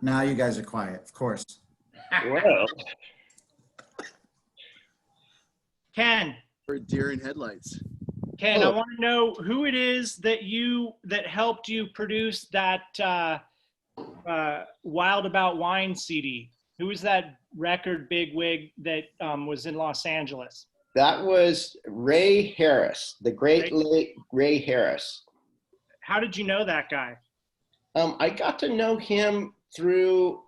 Now you guys are quiet, of course. Well, Ken, For deer in headlights. Ken, I Oh. want to know who it is that helped you produce that Wild About Wine CD. Who was that record bigwig that was in Los Angeles? that was Ray Harris, the great late Ray Harris. How did you know that guy? I got to know him through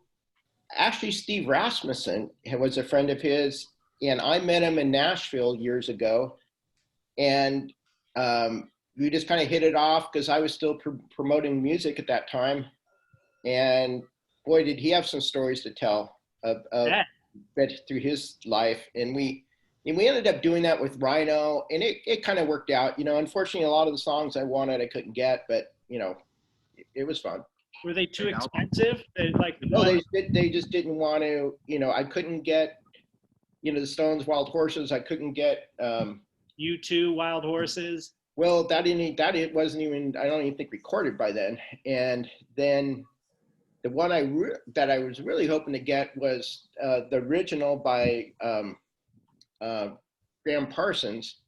actually Steve Rasmussen was a friend of his, and I met him in Nashville years ago, and we just kind of hit it off because I was still promoting music at that time, and boy, did he have some stories to tell of through his life, and we ended up doing that with Rhino, and it kind of worked out. You know, unfortunately, a lot of the songs I wanted I couldn't get, but you know, it was fun. Were they too expensive? No, they just didn't want to. You know, I couldn't get, you know, the Stones, Wild Horses. I couldn't get. U2, Wild Horses. Well, it wasn't even. I don't even think recorded by then. And then the one that I was really hoping to get was the original by Graham Parsons,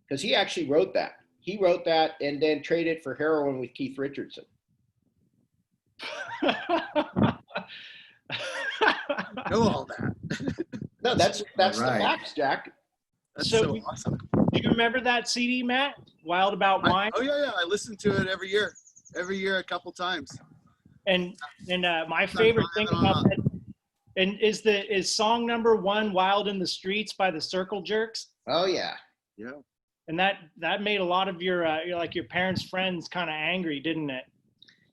because he actually wrote that. He wrote that and then traded for Heroin with Keith Richardson. Know all that. No, that's Right. the facts, Jack. That's So- so awesome. Do you remember that CD, Matt? Wild About Wine? Oh yeah. I listen to it every year a couple times. And my favorite thing about that, and is song number 1 "Wild in the Streets" by the Circle Jerks, Oh yeah. Yeah. and that made a lot of your parents' friends kind of angry, didn't it?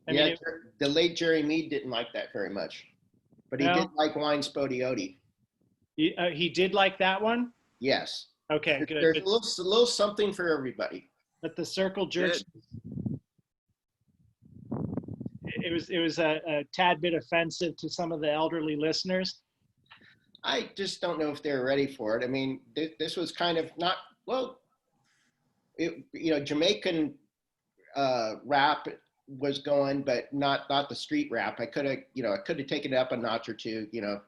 I Yeah, mean, the late Jerry Mead didn't like that very much, but he No. did like Wine Spodioti. he did like that one. Yes. Okay, good. There's a little something for everybody. But the Circle Jerks, it was a tad bit offensive to some of the elderly listeners. I just don't know if they're ready for it. I mean, this was kind of not, well, Jamaican rap was going, but not the street rap. I could have taken it up a notch or two. You know,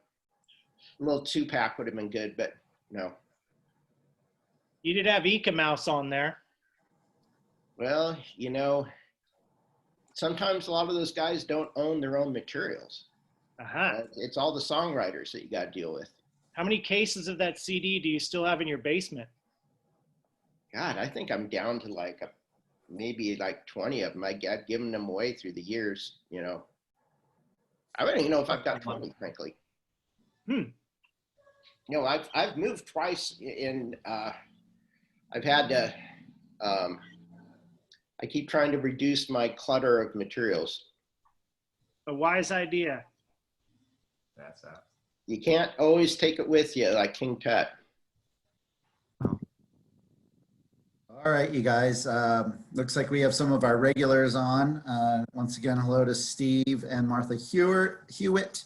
a little 2-pack would have been good, but no. You did have Eka Mouse on there. Well, you know, sometimes a lot of those guys don't own their own materials. Uh-huh. It's all the songwriters that you got to deal with. How many cases of that CD do you still have in your basement? God, I think I'm down to maybe 20 of them. I've given them away through the years, you know. I don't even know if I've got 20, frankly. You know, I've moved twice and I've had to, I keep trying to reduce my clutter of materials. A wise idea. That's that. You can't always take it with you like King Tut. All right, you guys. Looks like we have some of our regulars on. Once again, hello to Steve and Martha Hewitt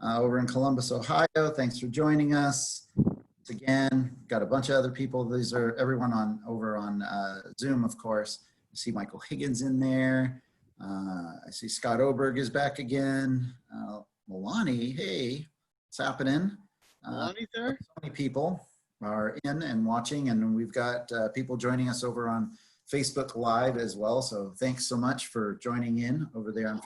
over in Columbus, Ohio. Thanks for joining us. Once again, got a bunch of other people. These are everyone over on Zoom, of course. I see Michael Higgins in there. I see Scott Oberg is back again. Milani, hey, what's happening? Milani's there? So many people are in and watching, and we've got people joining us over on Facebook Live as well. So thanks so much for joining in over there on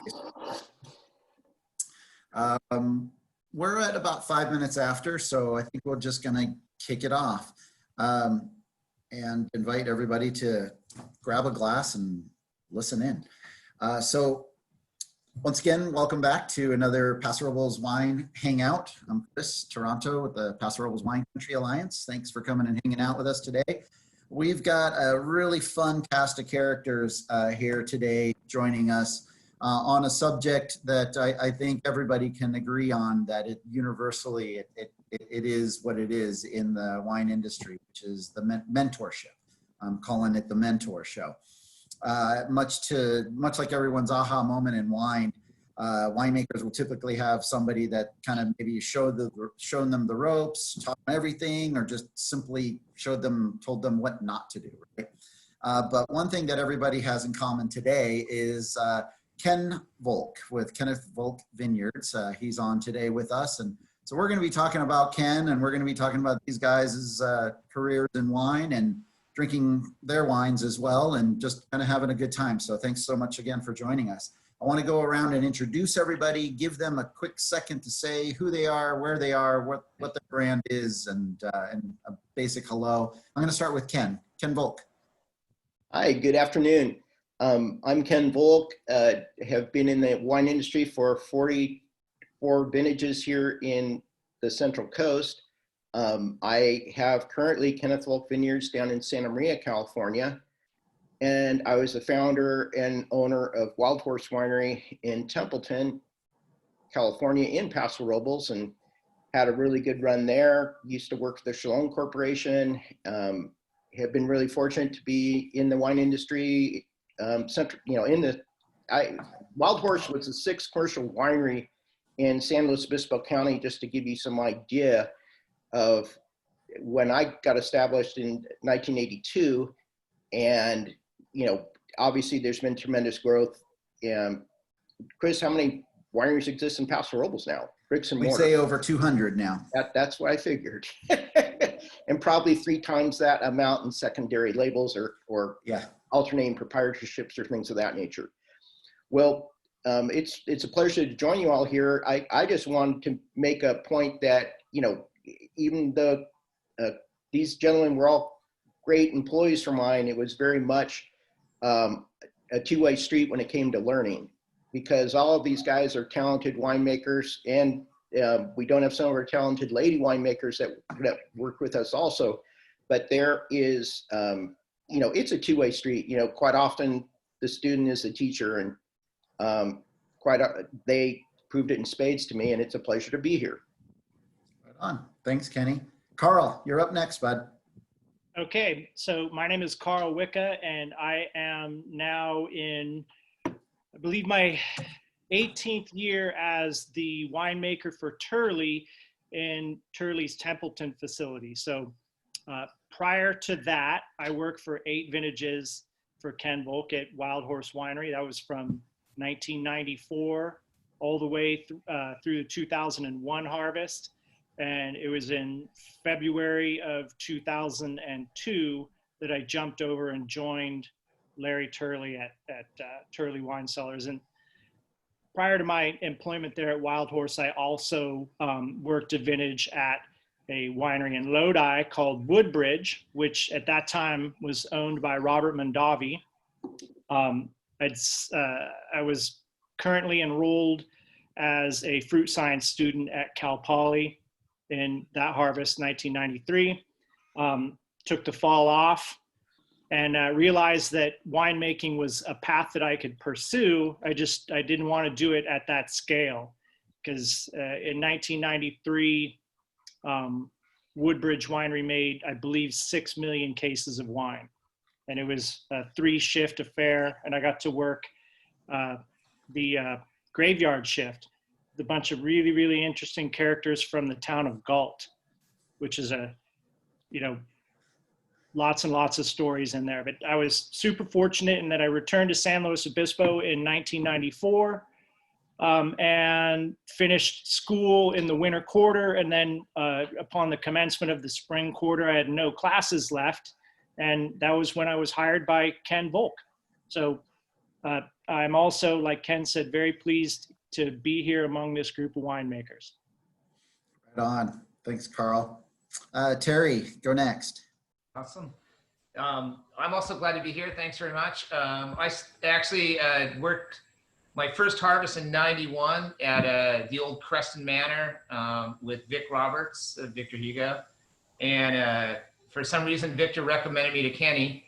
Facebook. We're at about 5 minutes after, so I think we're just gonna kick it off and invite everybody to grab a glass and listen in. So once again, welcome back to another Paso Robles Wine Hangout. I'm Chris Toronto with the Paso Robles Wine Country Alliance. Thanks for coming and hanging out with us today. We've got a really fun cast of characters here today joining us on a subject that I think everybody can agree on, that it universally, it is what it is in the wine industry, which is the mentorship. I'm calling it the Mentor Show. Much like everyone's aha moment in wine, winemakers will typically have somebody that kind of maybe shown them the ropes, taught them everything, or just simply told them what not to do. Right? But one thing that everybody has in common today is Ken Volk with Kenneth Volk Vineyards. He's on today with us. And so we're going to be talking about Ken, and we're going to be talking about these guys' careers in wine and drinking their wines as well, and just kind of having a good time. So thanks so much again for joining us. I want to go around and introduce everybody, give them a quick second to say who they are, where they are, what the brand is, and a basic hello. I'm going to start with Ken Volk. Hi, good afternoon. I'm Ken Volk, have been in the wine industry for 44 vintages here in the Central Coast. I have currently Kenneth Volk Vineyards down in Santa Maria, California. And I was the founder and owner of Wild Horse Winery in Templeton, California, in Paso Robles, and had a really good run there. Used to work for the Shalom Corporation. Have been really fortunate to be in the wine industry. Wild Horse was the 6th commercial winery in San Luis Obispo County, just to give you some idea of when I got established in 1982. And obviously there's been tremendous growth. Chris, how many wineries exist in Paso Robles now? Bricks and We mortar. say over 200 now. That's what I figured. And probably 3 times that amount in secondary labels or alternating proprietorships or things of that nature. Well, it's a pleasure to join you all here. I just wanted to make a point that, even though these gentlemen were all great employees for mine, it was very much a two-way street when it came to learning, because all of these guys are talented winemakers, and we don't have some of our talented lady winemakers that work with us also, but there is, it's a two-way street. Quite often the student is the teacher, and they proved it in spades to me, and it's a pleasure to be here. Right on. Thanks, Kenny. Karl, you're up next, bud. Okay, so my name is Karl Wicka, and I am now in, I believe, my 18th year as the winemaker for Turley in Turley's Templeton facility. So prior to that, I worked for 8 vintages for Ken Volk at Wild Horse Winery. That was from 1994 all the way through the 2001 harvest. And it was in February of 2002 that I jumped over and joined Larry Turley at Turley Wine Cellars. And prior to my employment there at Wild Horse, I also worked a vintage at a winery in Lodi called Woodbridge, which at that time was owned by Robert Mondavi. I was currently enrolled as a fruit science student at Cal Poly in that harvest, 1993. Took the fall off and realized that winemaking was a path that I could pursue. I didn't want to do it at that scale, because in 1993, Woodbridge Winery made, I believe, 6 million cases of wine. And it was a 3-shift affair, and I got to work the graveyard shift, a bunch of really, really interesting characters from the town of Galt, which is lots and lots of stories in there. But I was super fortunate in that I returned to San Luis Obispo in 1994 and finished school in the winter quarter. And then upon the commencement of the spring quarter, I had no classes left. And that was when I was hired by Ken Volk. So I'm also, like Ken said, very pleased to be here among this group of winemakers. Right on. Thanks, Karl. Terry, go next. Awesome. I'm also glad to be here. Thanks very much. I actually worked my first harvest in '91 at the old Creston Manor with Vic Roberts, Victor Hugo. And for some reason, Victor recommended me to Kenny.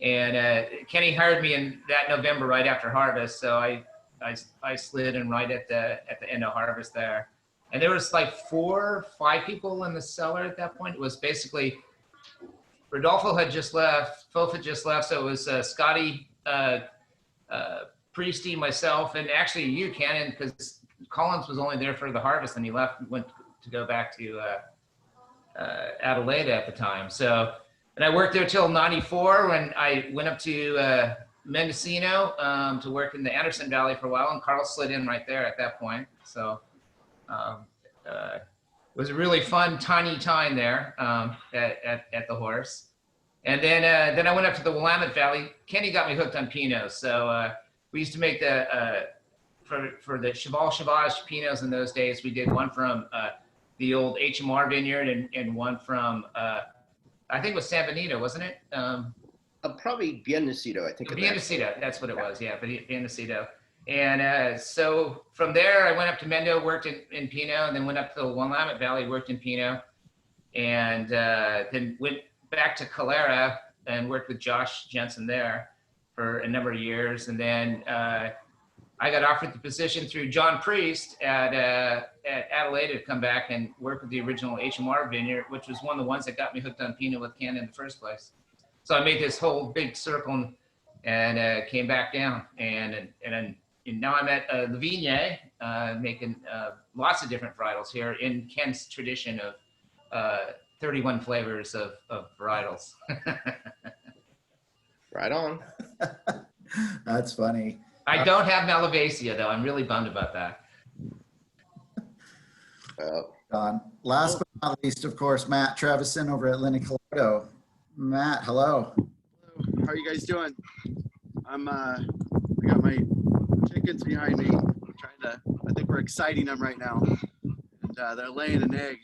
And Kenny hired me in that November right after harvest. So I slid in right at the end of harvest there. And there was like 4 or 5 people in the cellar at that point. It was basically, Rodolfo had just left, Fof had just left. So it was Scotty, Priesty, myself, and actually you, Ken, because Collins was only there for the harvest and he went to go back to Adelaide at the time. So, and I worked there till '94 when I went up to Mendocino to work in the Anderson Valley for a while, and Karl slid in right there at that point. So it was a really fun, tiny time there at the horse. And then I went up to the Willamette Valley. Kenny got me hooked on Pinots. So we used to make for the Cheval Sauvage Pinots in those days. We did one from the old HMR vineyard and one from, I think it was San Benito, wasn't it? Probably Viennecito, I think. Viennecito, that's what it was. Yeah, Viennecito. And so from there, I went up to Mendo, worked in Pinot, and then went up to the Willamette Valley, worked in Pinot, and then went back to Calera and worked with Josh Jensen there for a number of years. And then I got offered the position through John Priest at Adelaide to come back and work with the original HMR vineyard, which was one of the ones that got me hooked on Pinot with Ken in the first place. So I made this whole big circle and came back down. And now I'm at the Vigne, making lots of different varietals here in Ken's tradition of 31 flavors of varietals. Right on. That's funny. I don't have Malvasia though. I'm really bummed about that. Don. Last but not least, of course, Matt Travison over at Linne Calodo. Matt, hello. Hello. How are you guys doing? I got my chickens behind me. I think we're exciting them right now. And they're laying an egg.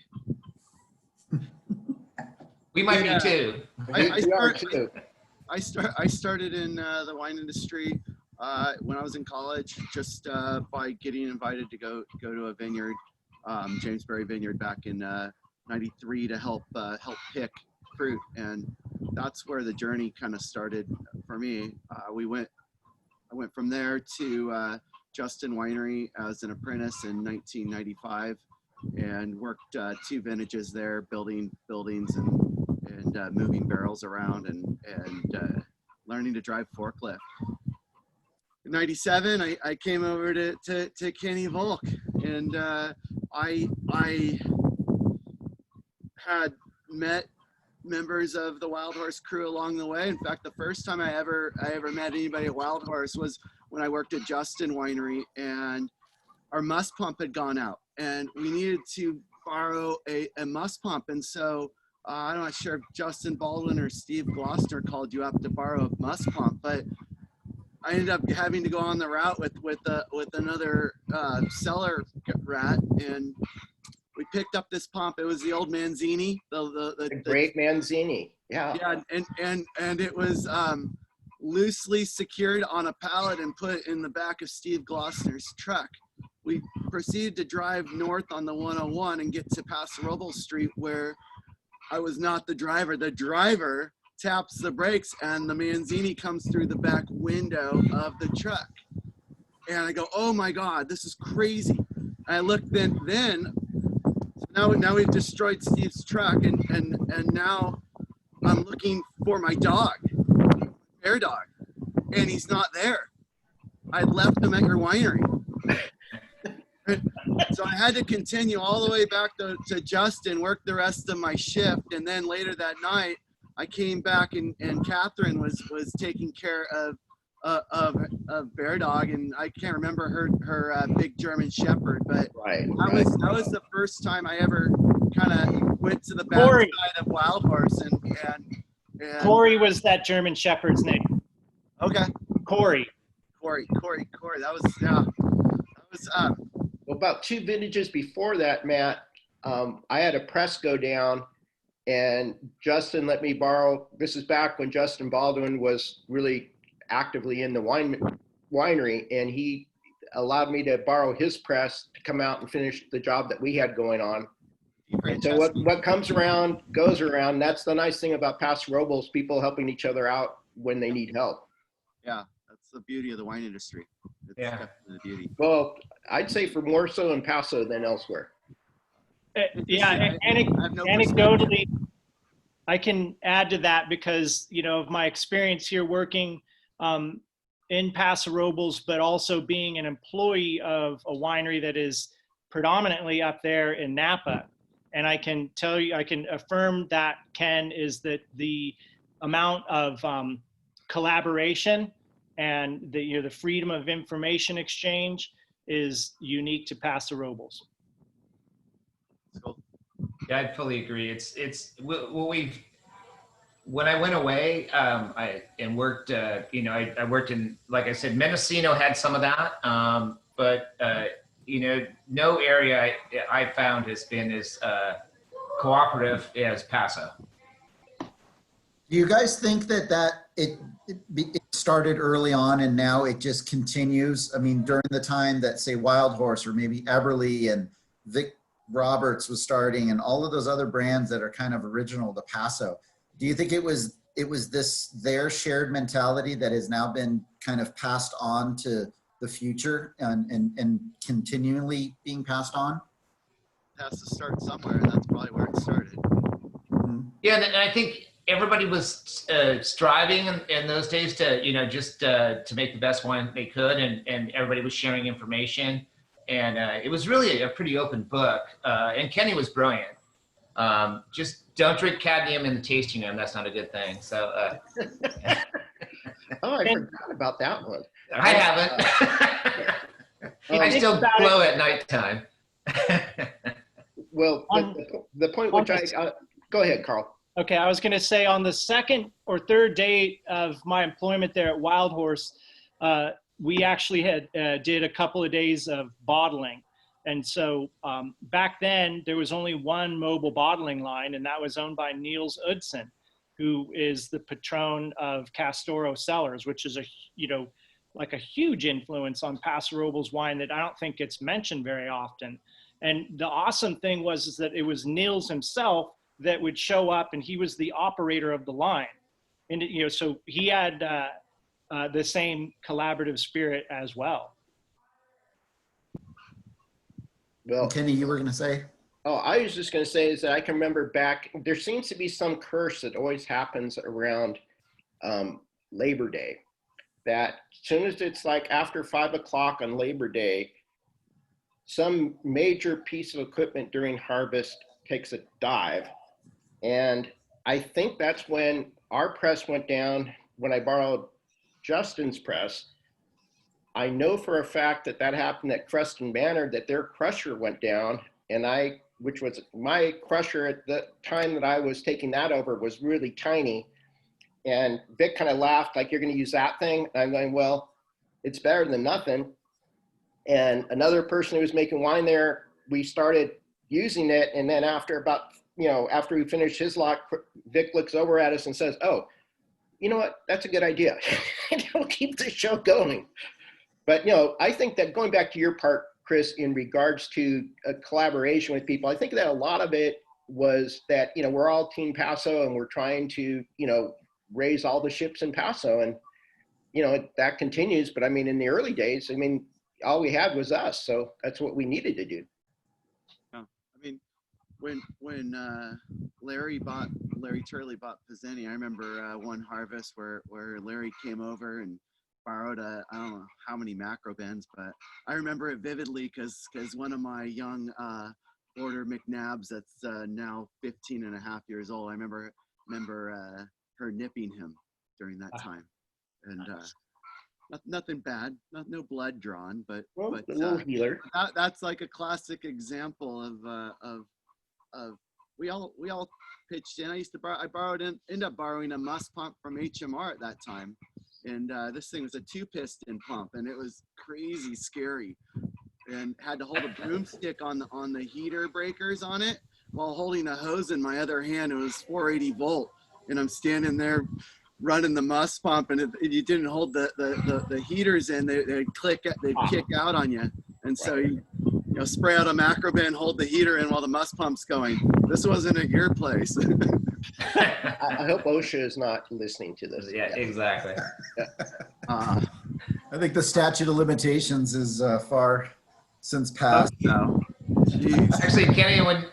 We might be too. I started in the wine industry when I was in college, just by getting invited to go to a vineyard, Jamesbury Vineyard, back in '93 to help pick fruit, and that's where the journey kind of started for me. I went from there to Justin Winery as an apprentice in 1995, and worked 2 vintages there, building buildings and moving barrels around and learning to drive forklift. In '97, I came over to Ken Volk, and I had met members of the Wild Horse crew along the way. In fact, the first time I ever met anybody at Wild Horse was when I worked at Justin Winery, and our must pump had gone out, and we needed to borrow a must pump. And so I'm not sure if Justin Baldwin or Steve Gloucester called you up to borrow a must pump, but I ended up having to go on the route with another cellar rat, and we picked up this pump. It was the old Manzini, the great Manzini. Yeah. Yeah, and it was loosely secured on a pallet and put in the back of Steve Gloucester's truck. We proceeded to drive north on the 101 and get to Paso Robles Street, where I was not the driver. The driver taps the brakes and the Manzini comes through the back window of the truck. And I go, oh my God, this is crazy. And I looked then so now we've destroyed Steve's truck, and now I'm looking for my dog, bear dog, and he's not there. I left him at your winery. So I had to continue all the way back to Justin, work the rest of my shift, and then later that night I came back and Catherine was taking care of Bear Dog, and I can't remember her big German Shepherd, but that was the first time I ever kind of went to the backside of Wild Horse, and Corey was that German Shepherd's name. Okay. Corey. That was Well, about 2 vintages before that, Matt, I had a press go down, and Justin let me borrow. This is back when Justin Baldwin was really actively in the winery, and he allowed me to borrow his press to come out and finish the job that we had going on. And so what comes around goes around. That's the nice thing about Paso Robles, people helping each other out when they need help. Yeah, that's the beauty of the wine industry. It's definitely the beauty. Well, I'd say for more so in Paso than elsewhere. Yeah, anecdotally, I can add to that because, of my experience here working in Paso Robles, but also being an employee of a winery that is predominantly up there in Napa. And I can tell you, I can affirm that, Ken, is that the amount of collaboration and the freedom of information exchange is unique to Paso Robles. Cool. Yeah, I fully agree. When I went away, I worked, I worked in, like I said, Mendocino had some of that, but no area I found has been as cooperative as Paso. Do you guys think that it started early on and now it just continues? I mean, during the time that, say, Wild Horse or maybe Eberly and Vic Roberts was starting and all of those other brands that are kind of original to Paso, do you think it was their shared mentality that has now been kind of passed on to the future and continually being passed on? It has to start somewhere, and that's probably where it started. Yeah, and I think everybody was striving in those days to, just to make the best wine they could, and everybody was sharing information. And it was really a pretty open book. And Kenny was brilliant. Just don't drink cadmium in the tasting room. That's not a good thing. So. Oh, I forgot about that one. I haven't. I still glow at nighttime. Well, the point which go ahead, Karl. Okay, I was going to say on the second or third day of my employment there at Wild Horse, we actually did a couple of days of bottling. And so back then there was only one mobile bottling line, and that was owned by Niels Udsen, who is the patron of Castoro Cellars, which is like a huge influence on Paso Robles wine that I don't think gets mentioned very often. And the awesome thing was that it was Niels himself that would show up, and he was the operator of the line. And so he had the same collaborative spirit as well. Well, Kenny, you were going to say? Oh, I was just going to say is that I can remember back, there seems to be some curse that always happens around Labor Day, that as soon as it's like after 5 o'clock on Labor Day, some major piece of equipment during harvest takes a dive. And I think that's when our press went down, when I borrowed Justin's press. I know for a fact that happened at Creston Manor, that their crusher went down, and which was my crusher at the time that I was taking that over, was really tiny. And Vic kind of laughed, like, you're going to use that thing? And I'm going, well, it's better than nothing. And another person who was making wine there, we started using it. And then after after we finished his lot, Vic looks over at us and says, oh, you know what? That's a good idea. It'll keep the show going. But, I think that going back to your part, Chris, in regards to a collaboration with people, I think that a lot of it was that, we're all Team Paso and we're trying to, raise all the ships in Paso. And, that continues. But I mean, in the early days, all we had was us. So that's what we needed to do. I mean, when Larry Turley bought Pizzeni, I remember one harvest where Larry came over and borrowed I don't know how many macro bends, but I remember it vividly because one of my young border McNabs that's now 15 and a half years old, I remember her nipping him during that time. And nothing bad, no blood drawn, but a little healer. That's like a classic example of we all pitched in. Ended up borrowing a must pump from HMR at that time. And this thing was a 2-piston pump, and it was crazy scary. And had to hold a broomstick on the heater breakers on it while holding a hose in my other hand. It was 480 volt, and I'm standing there running the must pump, and you didn't hold the heaters in. They'd kick out on you, and so you spray out a macro bend, hold the heater in while the must pump's going. This wasn't at your place. I hope OSHA is not listening to this. Yeah, exactly. I think the statute of limitations is far since passed now. Actually, Kenny, when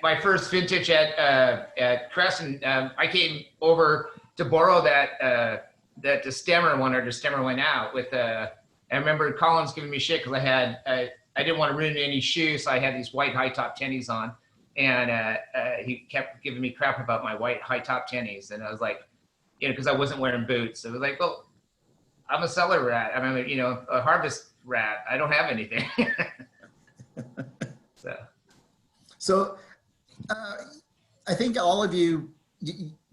my first vintage at Crescent, I came over to borrow that destemmer when our destemmer went out. I remember Colin's giving me shit because I didn't want to ruin any shoes, so I had these white high top tennies on. And he kept giving me crap about my white high top tennies. And I was like, you know, because I wasn't wearing boots. It was like, well, I'm a cellar rat. I mean, you know, a harvest rat. I don't have anything. So I think all of you,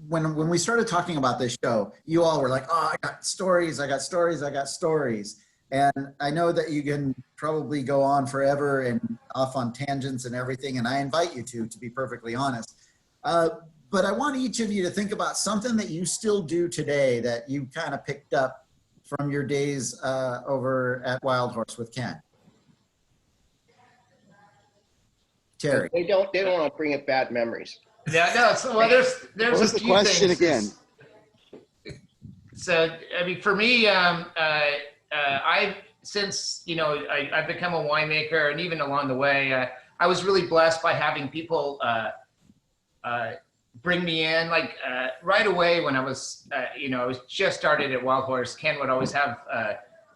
when we started talking about this show, you all were like, oh, I got stories, I got stories, I got stories. And I know that you can probably go on forever and off on tangents and everything, and I invite you to be perfectly honest. But I want each of you to think about something that you still do today that you kind of picked up from your days over at Wild Horse with Ken. Terry. They don't want to bring up bad memories. Yeah, no. So, well, there's What was a the few question things. again? So, I mean, for me, I've since, you know, I've become a winemaker, and even along the way, I was really blessed by having people bring me in. Like right away when I was, you know, I was just started at Wild Horse. Ken would always have,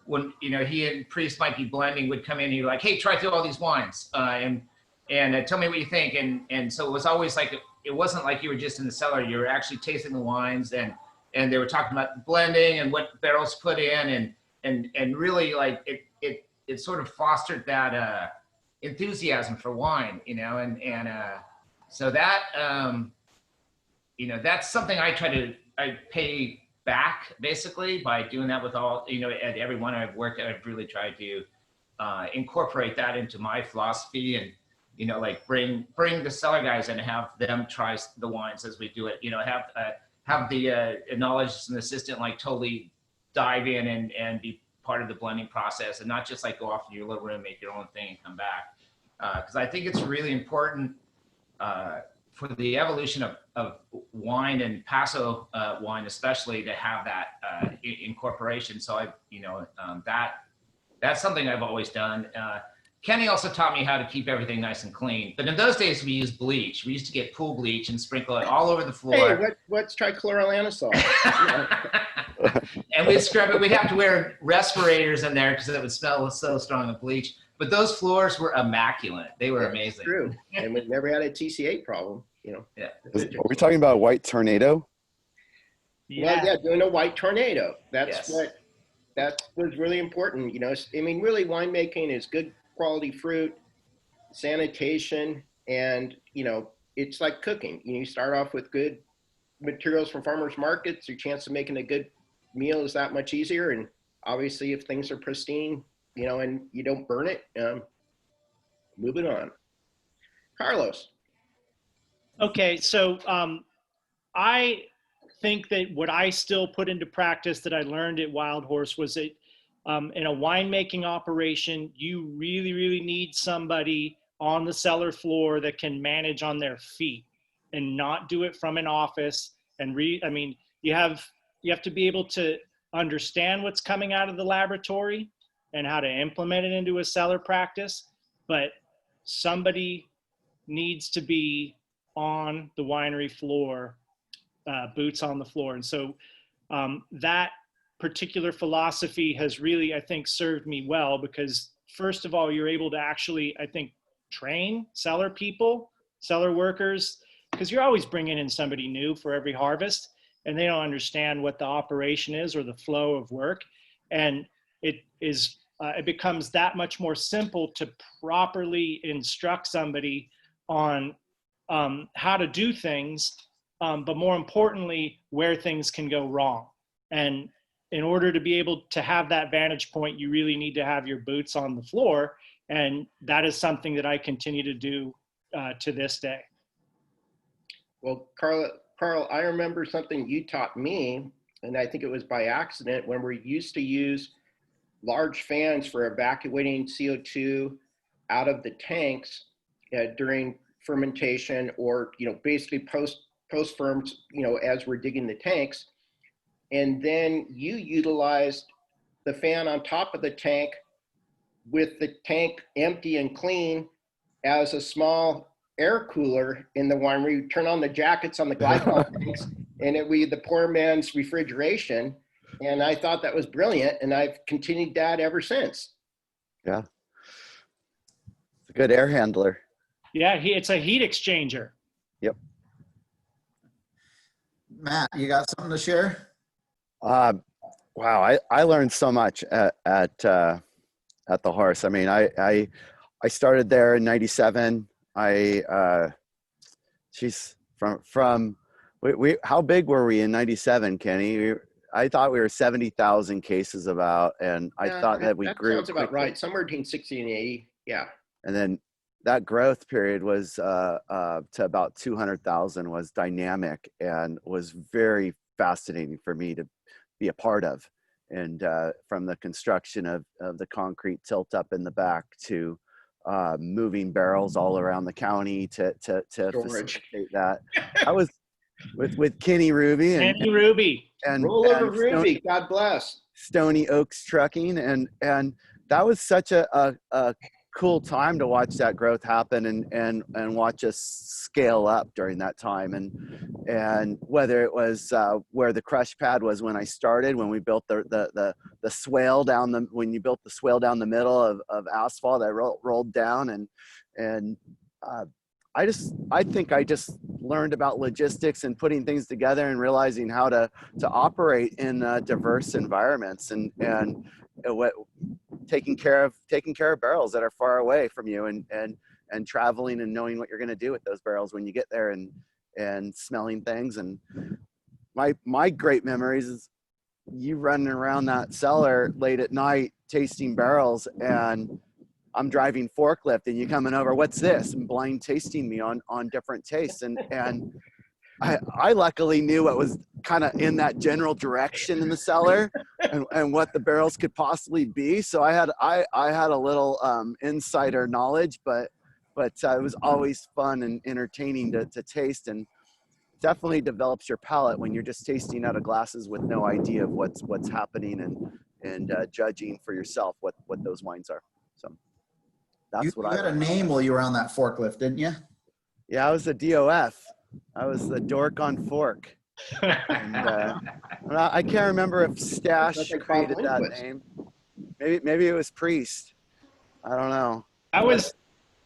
when, you know, he and Priest might be blending, would come in and he'd be like, hey, try through all these wines and tell me what you think. And so it was always like, it wasn't like you were just in the cellar. You were actually tasting the wines, and they were talking about blending and what barrels put in, and really like it sort of fostered that enthusiasm for wine, you know, and so that you know, that's something I pay back basically by doing that with all, you know, at everyone I've worked at. I've really tried to incorporate that into my philosophy, and, you know, like bring the cellar guys and have them try the wines as we do it, you know, have the knowledge and assistant like totally dive in and be part of the blending process, and not just like go off in your little room, make your own thing and come back. Because I think it's really important for the evolution of wine, and Paso wine especially, to have that incorporation. So you know, that's something I've always done. Kenny also taught me how to keep everything nice and clean. But in those days, we used bleach. We used to get pool bleach and sprinkle it all over the floor. Hey, what's trichloroanisole? And we'd scrub it. We'd have to wear respirators in there because it would smell so strong of bleach. But those floors were immaculate. They were amazing. True. And we never had a TC8 problem, you know. Yeah. Are we talking about white tornado? Well, yeah, doing a white tornado. That's Yes. that was really important. You know, I mean, really winemaking is good quality fruit, sanitation, and, you know, it's like cooking. You start off with good materials from farmers markets, your chance of making a good meal is that much easier. And obviously if things are pristine, you know, and you don't burn it, moving on. Carlos. Okay, so I think that what I still put into practice that I learned at Wild Horse was that in a winemaking operation, you really, really need somebody on the cellar floor that can manage on their feet and not do it from an office. And I mean, you have to be able to understand what's coming out of the laboratory and how to implement it into a cellar practice, but somebody needs to be on the winery floor, boots on the floor. And so that particular philosophy has really, I think, served me well, because first of all, you're able to actually, I think, train cellar people, cellar workers, because you're always bringing in somebody new for every harvest, and they don't understand what the operation is or the flow of work. And it becomes that much more simple to properly instruct somebody on how to do things, but more importantly, where things can go wrong. And in order to be able to have that vantage point, you really need to have your boots on the floor. And that is something that I continue to do to this day. Well, Karl, I remember something you taught me, and I think it was by accident, when we used to use large fans for evacuating CO2 out of the tanks during fermentation, or, you know, basically post-ferms, you know, as we're digging the tanks. And then you utilized the fan on top of the tank with the tank empty and clean as a small air cooler in the winery. You turn on the jackets on the glycol tanks, and it would be the poor man's refrigeration. And I thought that was brilliant, and I've continued that ever since. Yeah. It's a good air handler. Yeah, it's a heat exchanger. Yep. Matt, you got something to share? Wow, I learned so much at the horse. I mean, I started there in '97. She's from we how big were we in '97, Kenny? I thought we were 70,000 cases about, and I thought that we grew. That sounds about right. Somewhere between 60 and 80. Yeah. And then that growth period was to about 200,000 was dynamic and was very fascinating for me to be a part of. And from the construction of the concrete tilt up in the back to moving barrels all around the county to facilitate that. I was with Kenny Ruby and Roll over Ruby, God bless. Stony Oaks Trucking, and that was such a cool time to watch that growth happen and watch us scale up during that time. And whether it was where the crush pad was when I started, when we built the swale down when you built the swale down the middle of asphalt that rolled down, and I think I just learned about logistics and putting things together and realizing how to operate in diverse environments and what taking care of barrels that are far away from you and traveling and knowing what you're going to do with those barrels when you get there and smelling things. And my great memories is you running around that cellar late at night tasting barrels, and I'm driving forklift and you coming over, what's this? And blind tasting me on different tastes. And I luckily knew what was kind of in that general direction in the cellar and what the barrels could possibly be. So I had a little insider knowledge, but it was always fun and entertaining to taste, and definitely develops your palate when you're just tasting out of glasses with no idea of what's happening and judging for yourself what those wines are. So that's You had a name while you were on that forklift, didn't you? Yeah, I was a DOF. I was the dork on fork. And, I can't remember if Stash created that name. Maybe it was Priest. I don't know. I was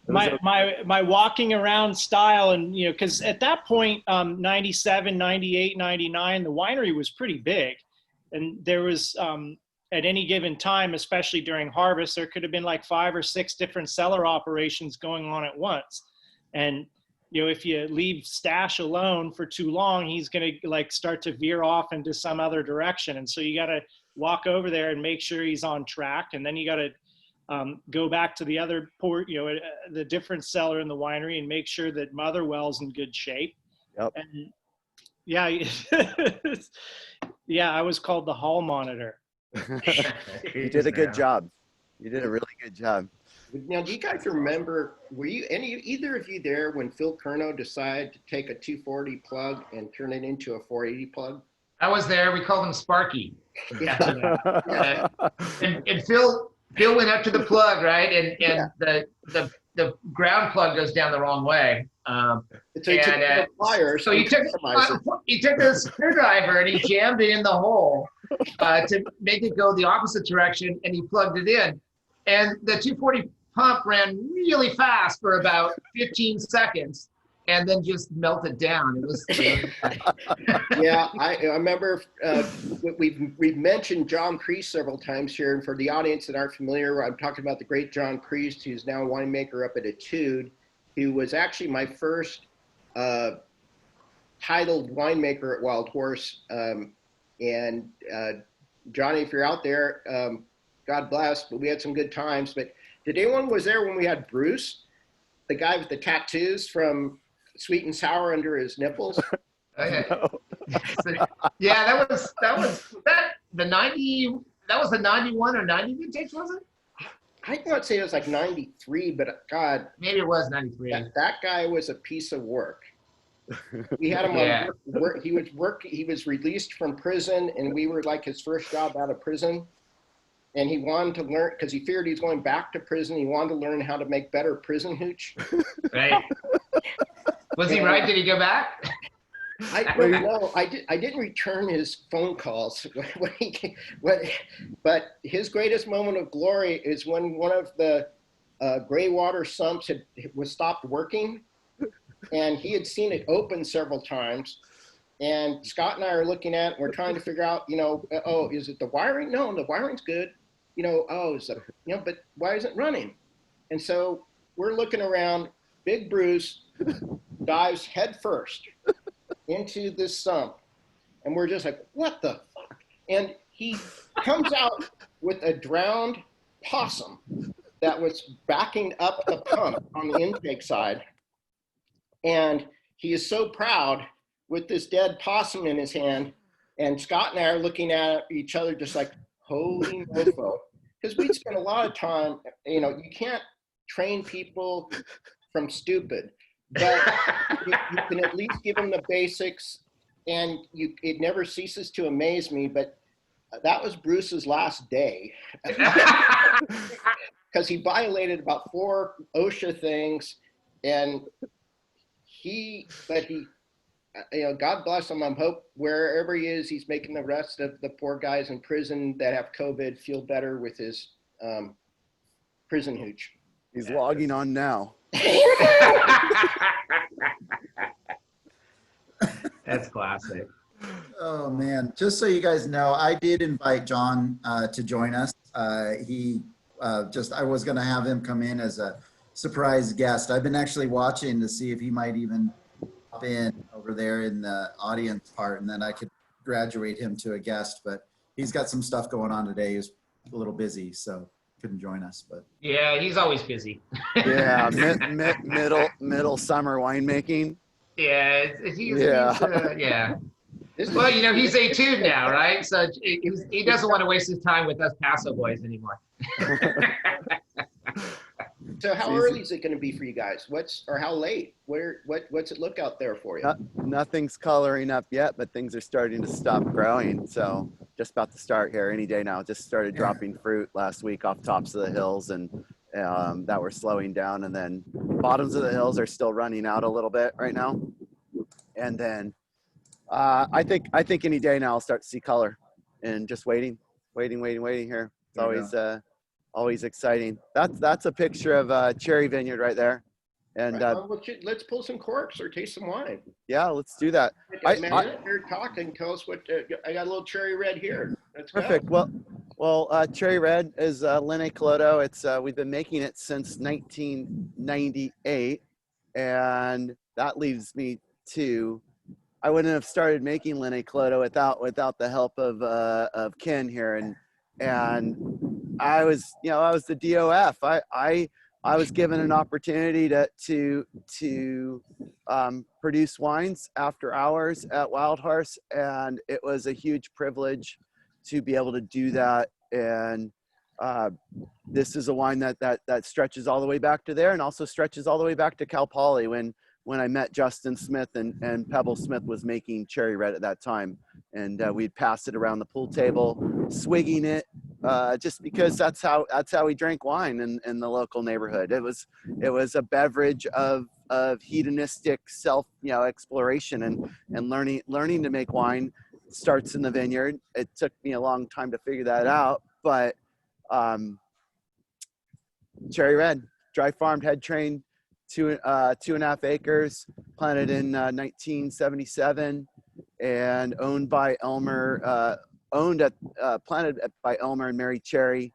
my walking around style, and because at that point, 97, 98, 99, the winery was pretty big, and there was at any given time, especially during harvest, there could have been like 5 or 6 different cellar operations going on at once. And if you leave Stash alone for too long, he's going to like start to veer off into some other direction. And so you got to walk over there and make sure he's on track. And then you got to go back to the other port, the different cellar in the winery, and make sure that Motherwell's in good shape. Yep. And yeah, yeah, I was called the hall monitor. You did a good job. You did a really good job. Now, do you guys remember, were you either of you there when Phil Curnow decided to take a 240 plug and turn it into a 480 plug? I was there. We called him Sparky. Yeah. And Phil went up to the plug, right? And the ground plug goes down the wrong way. So he took the pliers. So he took the screwdriver and he jammed it in the hole to make it go the opposite direction, and he plugged it in. And the 240 pump ran really fast for about 15 seconds and then just melted down. It was Yeah, I remember we've mentioned John Priest several times here, and for the audience that aren't familiar, I'm talking about the great John Priest, who's now a winemaker up at Etude, who was actually my first titled winemaker at Wild Horse. And Johnny, if you're out there, God bless, but we had some good times. But did anyone was there when we had Bruce, the guy with the tattoos from Sweet and Sour under his nipples? Okay. Yeah, that was the 90. That was the 91 or 90 vintage, was it? I want to say it was like 93, but God, maybe it was 93. That guy was a piece of work. We had him on work. He was released from prison, and we were like his first job out of prison. And he wanted to learn, because he feared he's going back to prison. He wanted to learn how to make better prison hooch. Right. Was he right? Did he go back? I didn't return his phone calls. But his greatest moment of glory is when one of the gray water sumps was stopped working, and he had seen it open several times. And Scott and I are looking at it. We're trying to figure out, oh, is it the wiring? No, the wiring's good. Oh, is that, but why isn't it running? And so we're looking around. Big Bruce dives head first into this sump. And we're just like, what the fuck? And he comes out with a drowned possum that was backing up the pump on the intake side. And he is so proud with this dead possum in his hand. And Scott and I are looking at each other just like, holy mofo. Because we'd spent a lot of time, you can't train people from stupid, but you can at least give them the basics. And it never ceases to amaze me, but that was Bruce's last day. Because he violated about 4 OSHA things, and God bless him. I hope wherever he is, he's making the rest of the poor guys in prison that have COVID feel better with his prison hooch. He's logging on now. That's classic. Oh man, just so you guys know, I did invite John to join us. I was gonna have him come in as a surprise guest. I've been actually watching to see if he might even pop in over there in the audience part, and then I could graduate him to a guest, but he's got some stuff going on today. He's a little busy, so couldn't join us, but. Yeah, he's always busy. Yeah, middle summer winemaking. Yeah, yeah. Well, he's 18 now, right? So he doesn't want to waste his time with us Paso boys anymore. So how early is it going to be for you guys? Or how late? What's it look out there for you? Nothing's coloring up yet, but things are starting to stop growing. So just about to start here any day now. Just started dropping fruit last week off tops of the hills, and that were slowing down. And then bottoms of the hills are still running out a little bit right now. And then I think any day now I'll start to see color, and just waiting here. It's always exciting. That's a picture of Cherry Vineyard right there. And let's pull some corks or taste some wine. Yeah, let's do that. You're talking. Tell us what I got. A little cherry red here. Let's perfect. Go. Well, cherry red is Linne Calodo. It's we've been making it since 1998, and that leaves me to. I wouldn't have started making Linne Calodo without the help of Ken here, and I was the DOF. I was given an opportunity to produce wines after hours at Wild Horse, and it was a huge privilege to be able to do that. And this is a wine that stretches all the way back to there, and also stretches all the way back to Cal Poly when I met Justin Smith and Pebble Smith was making cherry red at that time. And we'd pass it around the pool table, swigging it, just because that's how we drank wine in the local neighborhood. It was a beverage of hedonistic self exploration and learning to make wine. Starts in the vineyard. It took me a long time to figure that out, but cherry red, dry farmed, head trained, 2.5 acres, planted in 1977, and owned by Elmer. Planted by Elmer and Mary Cherry.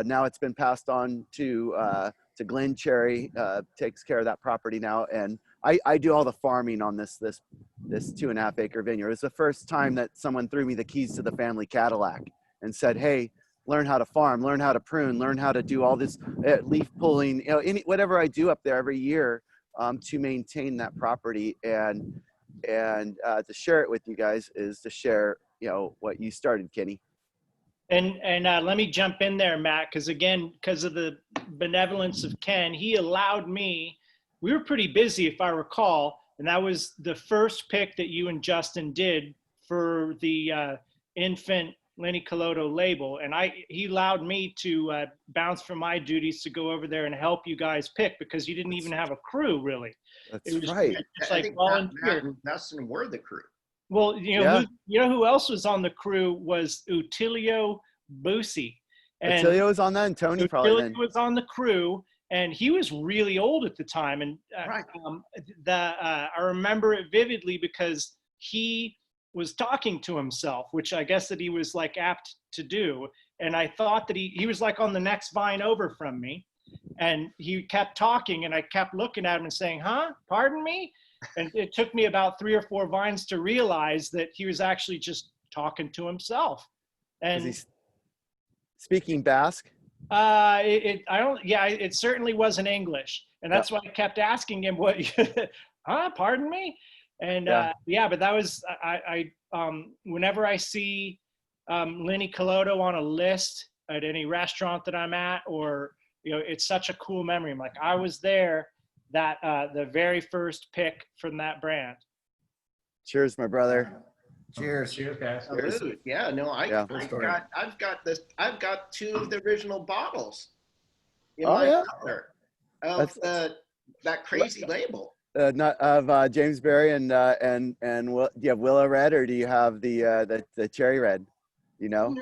Now it's been passed on to Glenn Cherry. Takes care of that property now, and I do all the farming on this 2.5 acre vineyard. It's the first time that someone threw me the keys to the family Cadillac and said, "Hey, learn how to farm, learn how to prune, learn how to do all this leaf pulling, whatever I do up there every year to maintain that property and to share it with you guys is to share, what you started, Kenny." And let me jump in there, Matt, because of the benevolence of Ken, he allowed me, we were pretty busy if I recall, and that was the first pick that you and Justin did for the infant Linne Calodo label. And he allowed me to bounce from my duties to go over there and help you guys pick, because you didn't even have a crew really. That's right. It's I like think volunteer. Matt and Dustin were the crew. Well, who else was on the crew was Utilio Busi. Utilio was on that, and Tony probably then. Utilio was on the crew, and he was really old at the time. And Right. I remember it vividly because he was talking to himself, which I guess that he was like apt to do. And I thought that he was like on the next vine over from me, and he kept talking, and I kept looking at him and saying, huh, pardon me? And it took me about 3 or 4 vines to realize that he was actually just talking to himself. Is he And speaking Basque? it certainly wasn't English. And that's why I kept asking him what, huh, pardon me? And but that was, whenever I see Linne Calodo on a list at any restaurant that I'm at, or, it's such a cool memory. I'm like, I was there that the very first pick from that brand. Cheers, my brother. Cheers. Cheers, guys. Salute. Yeah, no, I've got 2 of the original bottles in my cellar of that crazy label. Not of James Berry and do you have Willow Red, or do you have the Cherry Red? No,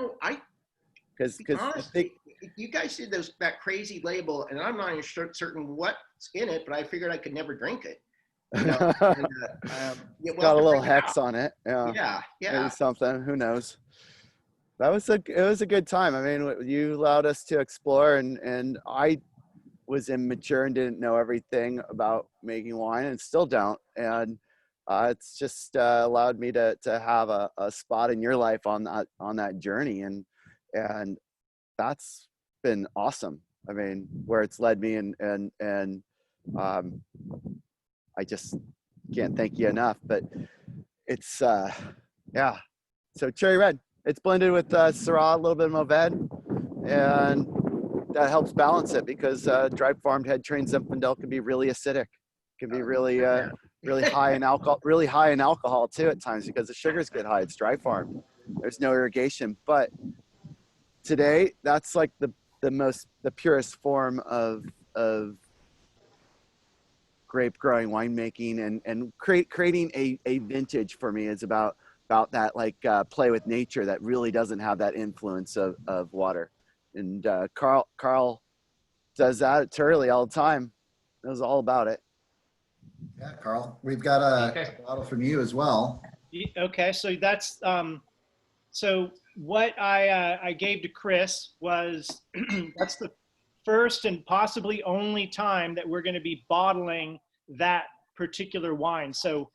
Because I think you guys did that crazy label, and I'm not even certain what's in it, but I figured I could never drink it. got a little hex on it. Yeah. Maybe something. Who knows? It was a good time. I mean, you allowed us to explore, and I was immature and didn't know everything about making wine, and still don't. And it's just allowed me to have a spot in your life on that journey, and that's been awesome. I mean, where it's led me, and I just can't thank you enough. But it's So Cherry Red, it's blended with Syrah, a little bit of Mourvedre, and that helps balance it, because dry farmed head trained Zinfandel can be really acidic, can be really high in alcohol too at times, because the sugars get high. It's dry farmed. There's no irrigation. But today, that's like the purest form of grape growing, winemaking, and creating a vintage for me is about that, like play with nature that really doesn't have that influence of water. And Karl does that at Turley all the time. It was all about it. Yeah, Karl, we've got a bottle from you as well. Okay, so that's so what I gave to Chris was that's the first and possibly only time that we're going to be bottling that particular wine. So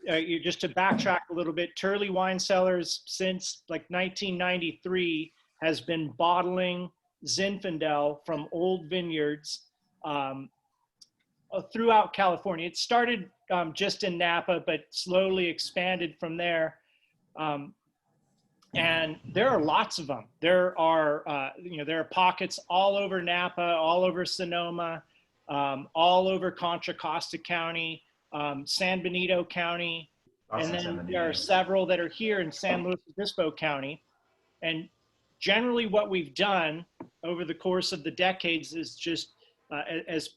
just to backtrack a little bit, Turley Wine Cellars since like 1993 has been bottling Zinfandel from old vineyards throughout California. It started just in Napa, but slowly expanded from there. And there are lots of them. There are pockets all over Napa, all over Sonoma, all over Contra Costa County, San Benito County, and then there are several that are here in San Luis Obispo County. And generally what we've done over the course of the decades is just as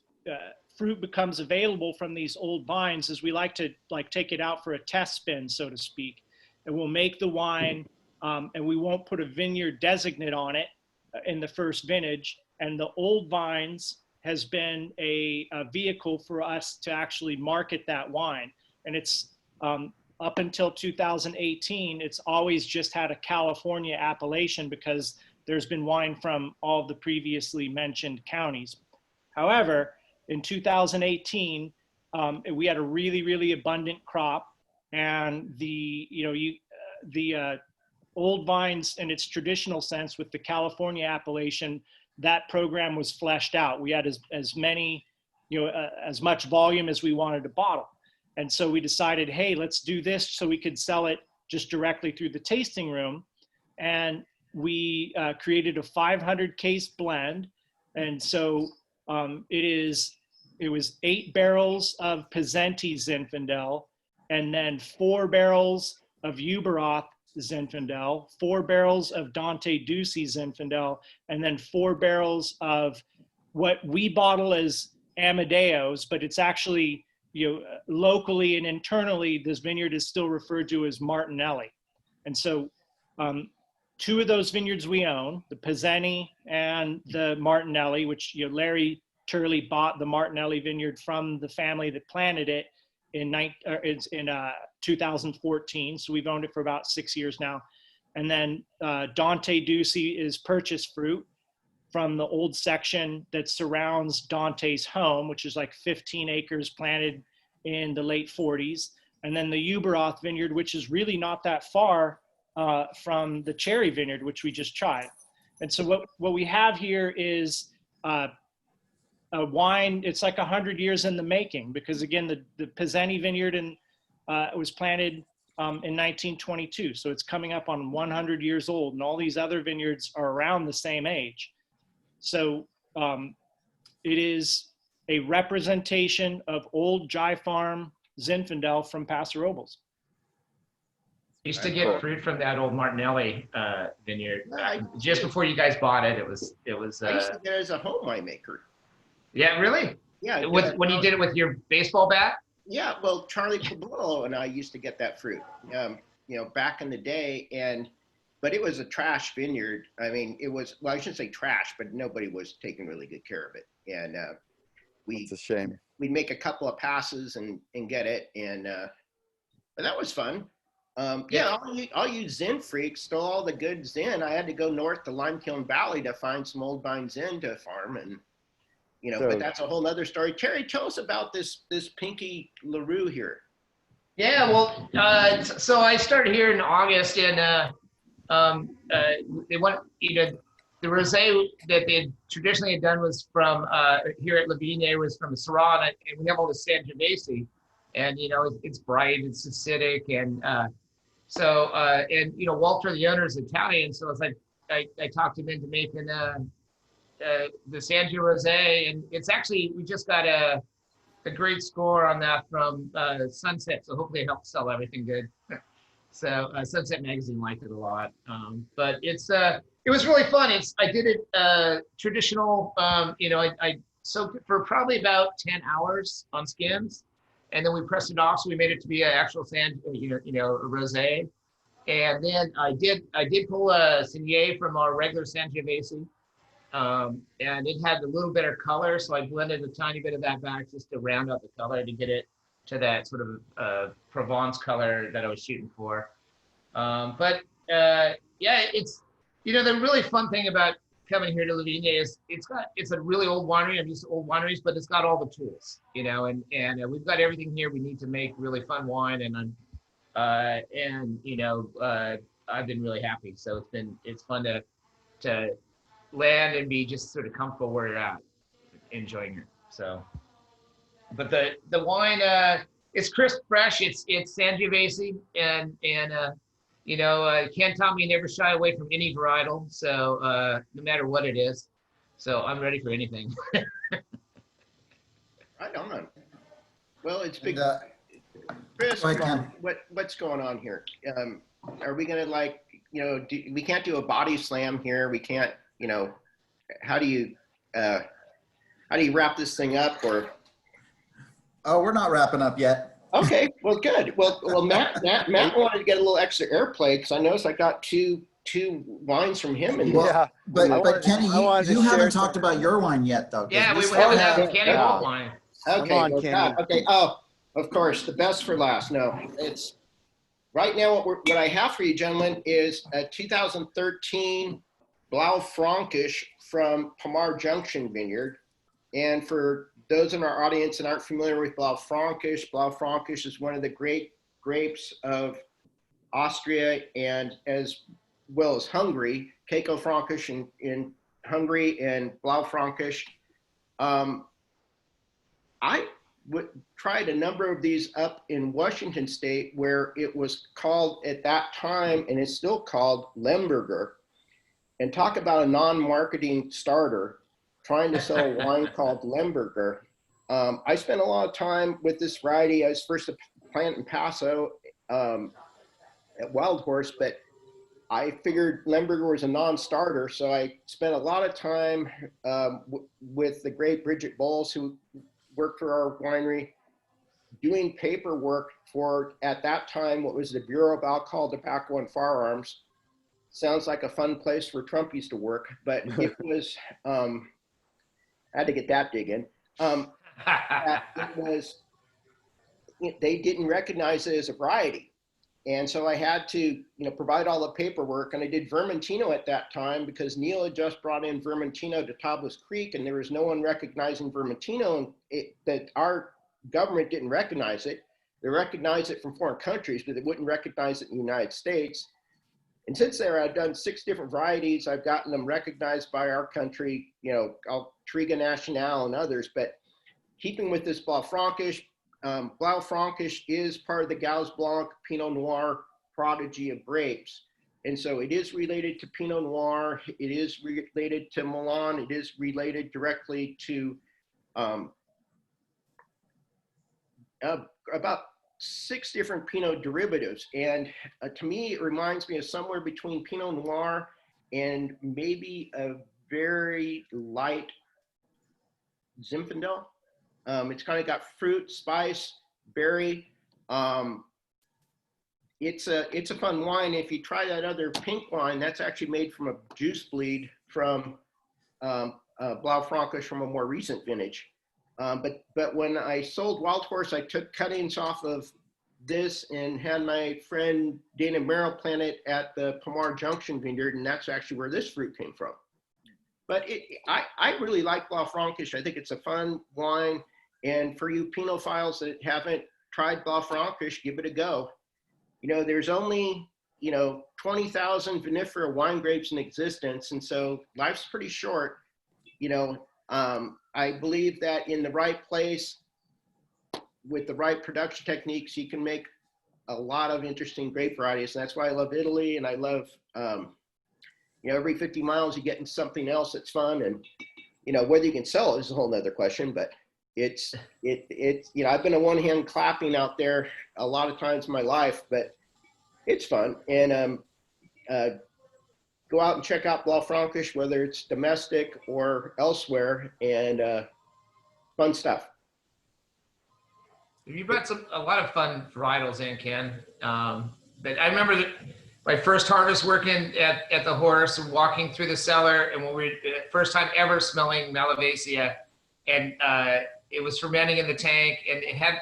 fruit becomes available from these old vines, is we like to take it out for a test spin, so to speak. And we'll make the wine, and we won't put a vineyard designate on it in the first vintage. And the old vines has been a vehicle for us to actually market that wine. And it's up until 2018, it's always just had a California appellation, because there's been wine from all the previously mentioned counties. However, in 2018, we had a really, really abundant crop, and the old vines in its traditional sense with the California appellation, that program was fleshed out. We had as many, as much volume as we wanted to bottle. And so we decided, hey, let's do this so we could sell it just directly through the tasting room. And we created a 500 case blend. And so it was 8 barrels of Pizzenti Zinfandel, and then 4 barrels of Uberoth Zinfandel, 4 barrels of Dante Ducey Zinfandel, and then 4 barrels of what we bottle as Amadeo's, but it's actually, locally and internally, this vineyard is still referred to as Martinelli. And so 2 of those vineyards we own, the Pizzenti and the Martinelli, which Larry Turley bought the Martinelli vineyard from the family that planted it in 2014. So we've owned it for about 6 years now. And then Dante Ducey is purchased fruit from the old section that surrounds Dante's home, which is like 15 acres planted in the late 40s. And then the Uberoth vineyard, which is really not that far from the cherry vineyard, which we just tried. And so what we have here is a wine. It's like 100 years in the making, because again, the Pizzeni vineyard was planted in 1922. So it's coming up on 100 years old, and all these other vineyards are around the same age. So it is a representation of old Jai Farm Zinfandel from Paso Robles. I used to get fruit from that old Martinelli vineyard just before you guys bought it. It was. I used to get it as a home winemaker. Yeah, really? Yeah. When you did it with your baseball bat? Yeah, well, Charlie Cabrillo and I used to get that fruit, back in the day, but it was a trash vineyard. I mean, it was, well, I shouldn't say trash, but nobody was taking really good care of it. And it's a shame. We'd make a couple of passes and get it, but that was fun. All you Zin freaks stole all the good Zin. I had to go north to Limekiln Valley to find some old vine Zin to farm, and but that's a whole nother story. Terry, tell us about this Pinky LaRue here. Yeah, well, so I started here in August, and they want, the rosé that they traditionally had done was from here at Vigne was from Syrah, and we have all the Sangiovese, and it's bright, it's acidic, and Walter, the owner, is Italian, so it's like I talked him into making the Sangiovese rosé, and it's actually, we just got a great score on that from Sunset, so hopefully it helps sell everything good. So Sunset Magazine liked it a lot, but it was really fun. I did it traditional, I soaked it for probably about 10 hours on skins, and then we pressed it off, so we made it to be an actual a rosé. And then I did pull a Saignée from our regular Sangiovese, and it had a little bit of color, so I blended a tiny bit of that back just to round out the color to get it to that sort of Provence color that I was shooting for. It's the really fun thing about coming here to Vigne is it's a really old winery. I'm used to old wineries, but it's got all the tools, and we've got everything here we need to make really fun wine, and I've been really happy. So it's fun to land and be just sort of comfortable where you're at, enjoying it. So, but the wine, it's crisp, fresh. It's Sangiovese, and Ken taught me never shy away from any varietal. So no matter what it is, so I'm ready for anything. Right on. Well, it's big. Chris, what's going on here? Are we gonna we can't do a body slam here. We can't. How do you wrap this thing up? Or we're not wrapping up yet. Okay, well, good. Well, Matt wanted to get a little extra airplay because I noticed I got two wines from him. And but Kenny, you haven't talked about your wine yet, though. Yeah, we haven't had Kenny Volk wine. Okay, okay. Oh, of course, the best for last. No, it's right now. What I have for you, gentlemen, is a 2013 Blau Frankish from Pomar Junction Vineyard. And for those in our audience that aren't familiar with Blau Frankish is one of the great grapes of Austria and as well as Hungary. Keiko Frankish in Hungary and Blau Frankish. I tried a number of these up in Washington State where it was called at that time, and it's still called Lemberger. And talk about a non-marketing starter trying to sell a wine called Lemberger. I spent a lot of time with this variety. I was first to plant in Paso at Wild Horse, but I figured Lemberger was a non-starter. So I spent a lot of time with the great Bridget Bowles, who worked for our winery, doing paperwork for, at that time, what was the Bureau of Alcohol, Tobacco, and Firearms. Sounds like a fun place for Trumpies to work, but it was, I had to get that dig in. It was they didn't recognize it as a variety. And so I had to, provide all the paperwork, and I did Vermentino at that time because Neil had just brought in Vermentino to Tablas Creek, and there was no one recognizing Vermentino, and that our government didn't recognize it. They recognized it from foreign countries, but they wouldn't recognize it in the United States. And since there, I've done 6 different varieties. I've gotten them recognized by our country, Triga Nacional and others. But keeping with this Blau Frankish, Blau Frankish is part of the Gauze Blanc Pinot Noir prodigy of grapes. And so it is related to Pinot Noir. It is related to Milan. It is related directly to about 6 different Pinot derivatives. And to me, it reminds me of somewhere between Pinot Noir and maybe a very light Zinfandel. It's kind of got fruit, spice, berry. It's a fun wine. If you try that other pink wine, that's actually made from a juice bleed from Blau Frankish from a more recent vintage. But when I sold Wild Horse, I took cuttings off of this and had my friend Dana Merrill plant it at the Pomar Junction Vineyard, and that's actually where this fruit came from. But I really like Blau Frankish. I think it's a fun wine, and for you Pinophiles that haven't tried Blau Frankish, give it a go. There's only 20,000 vinifera wine grapes in existence, and so life's pretty short. I believe that in the right place, with the right production techniques, you can make a lot of interesting grape varieties. And that's why I love Italy, and I love, every 50 miles you get into something else that's fun. And, whether you can sell it is a whole nother question, but it's I've been a one-hand clapping out there a lot of times in my life, but it's fun. And go out and check out Blau Frankish, whether it's domestic or elsewhere, and fun stuff. You brought a lot of fun varietals in, Ken. But I remember that my first harvest working at the Horse and walking through the cellar, and when we first time ever smelling Malvasia, and it was fermenting in the tank, and it had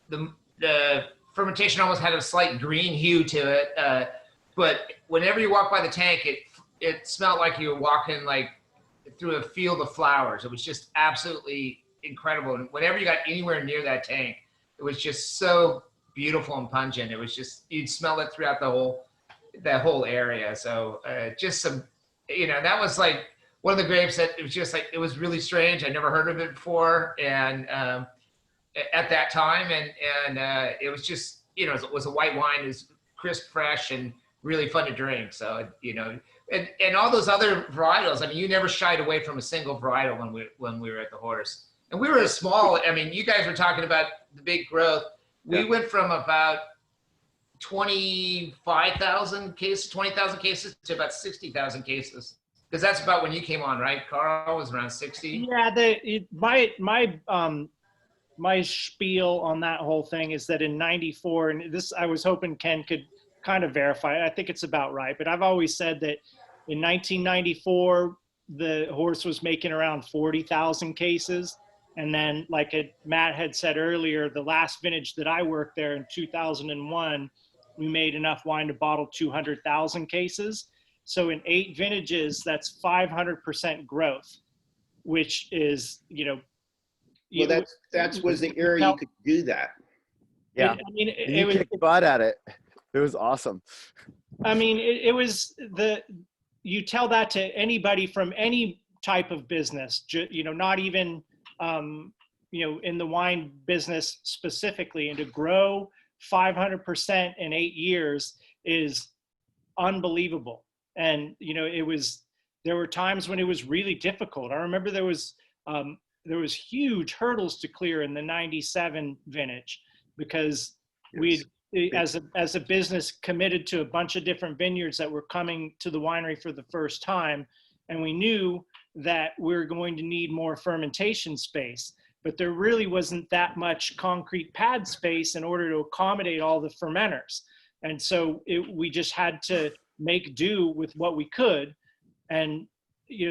the fermentation almost had a slight green hue to it. But whenever you walk by the tank, it smelled like you were walking like through a field of flowers. It was just absolutely incredible. And whenever you got anywhere near that tank, it was just so beautiful and pungent. It was just, you'd smell it throughout that whole area. So just some, that was like one of the grapes that it was just like, it was really strange. I never heard of it before. And at that time, and it was just, it was a white wine. It was crisp, fresh, and really fun to drink. So, and all those other varietals, I mean, you never shied away from a single varietal when we were at the Horse. And we were a small, I mean, you guys were talking about the big growth. We went from about 20,000 cases to about 60,000 cases. Because that's about when you came on, right? Karl was around 60. Yeah, my spiel on that whole thing is that in '94, and this I was hoping Ken could kind of verify. I think it's about right, but I've always said that in 1994 the Horse was making around 40,000 cases. And then, like Matt had said earlier, the last vintage that I worked there in 2001, we made enough wine to bottle 200,000 cases. So in 8 vintages, that's 500% growth, which is, well, that was the area you could do that. Yeah, it was kicked butt at it. It was awesome. I mean, it was you tell that to anybody from any type of business, not even, in the wine business specifically, and to grow 500% in 8 years is unbelievable. And, there were times when it was really difficult. I remember there was huge hurdles to clear in the 97 vintage because we, as a business, committed to a bunch of different vineyards that were coming to the winery for the first time. And we knew that we're going to need more fermentation space, but there really wasn't that much concrete pad space in order to accommodate all the fermenters. And so we just had to make do with what we could. And,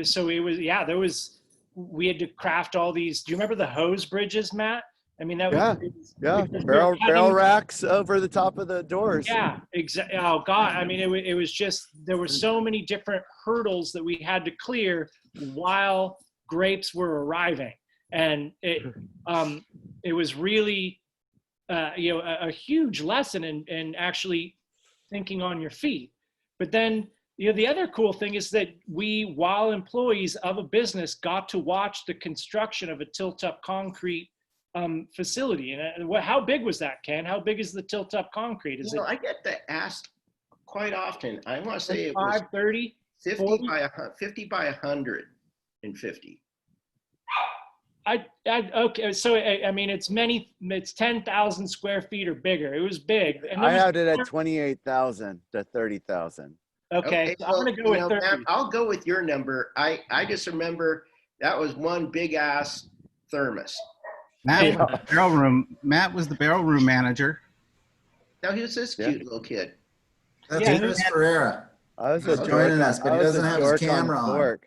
so it was, we had to craft all these. Do you remember the hose bridges, Matt? I mean, that Yeah, was, yeah. because Barrel racks over the top of the doors. yeah, exactly. Oh God, I mean, it was just, there were so many different hurdles that we had to clear while grapes were arriving, and it was really a huge lesson in actually thinking on your feet. But then, the other cool thing is that we, while employees of a business, got to watch the construction of a tilt-up concrete facility. And how big was that, Ken? How big is the tilt-up concrete? Is it I get that asked quite often. I want to say it was 30, 50 40? by 150. Okay, so I mean, it's 10,000 square feet or bigger. It was big. And I had it at 28,000 to 30,000. Okay, so I'm gonna go with 30. Matt, I'll go with your number. I just remember that was one big ass thermos. Matt was the barrel room manager. Now he was this cute little kid. That's Yeah, Chris Ferreira. I was He's joining us, but he doesn't have his camera on.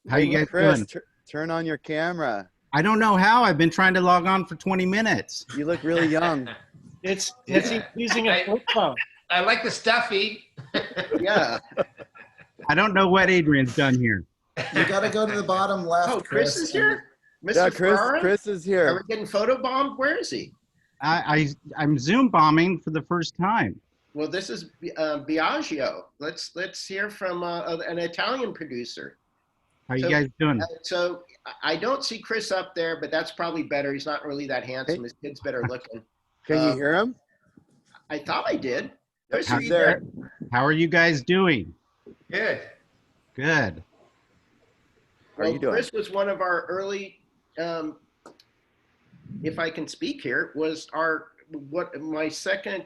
How you guys Chris, doing? Turn on your camera. I don't know how. I've been trying to log on for 20 minutes. You look really young. It's using a flip phone. I like the stuffy. Yeah. I don't know what Adrian's done here. You got to go to the bottom left. Oh, Chris is here? Mr. Yeah, Ferrara? Chris is Are here. we getting photobombed? Where is he? I'm Zoom bombing for the first time. Well, this is Biagio. Let's hear from an Italian producer. How you guys doing? So I don't see Chris up there, but that's probably better. He's not really that handsome. His kid's better looking. Can you hear him? I thought I did. Chris, How are you there? How are you guys doing? Good. Good. How are you doing? Chris was one of our early, if I can speak here, was my second,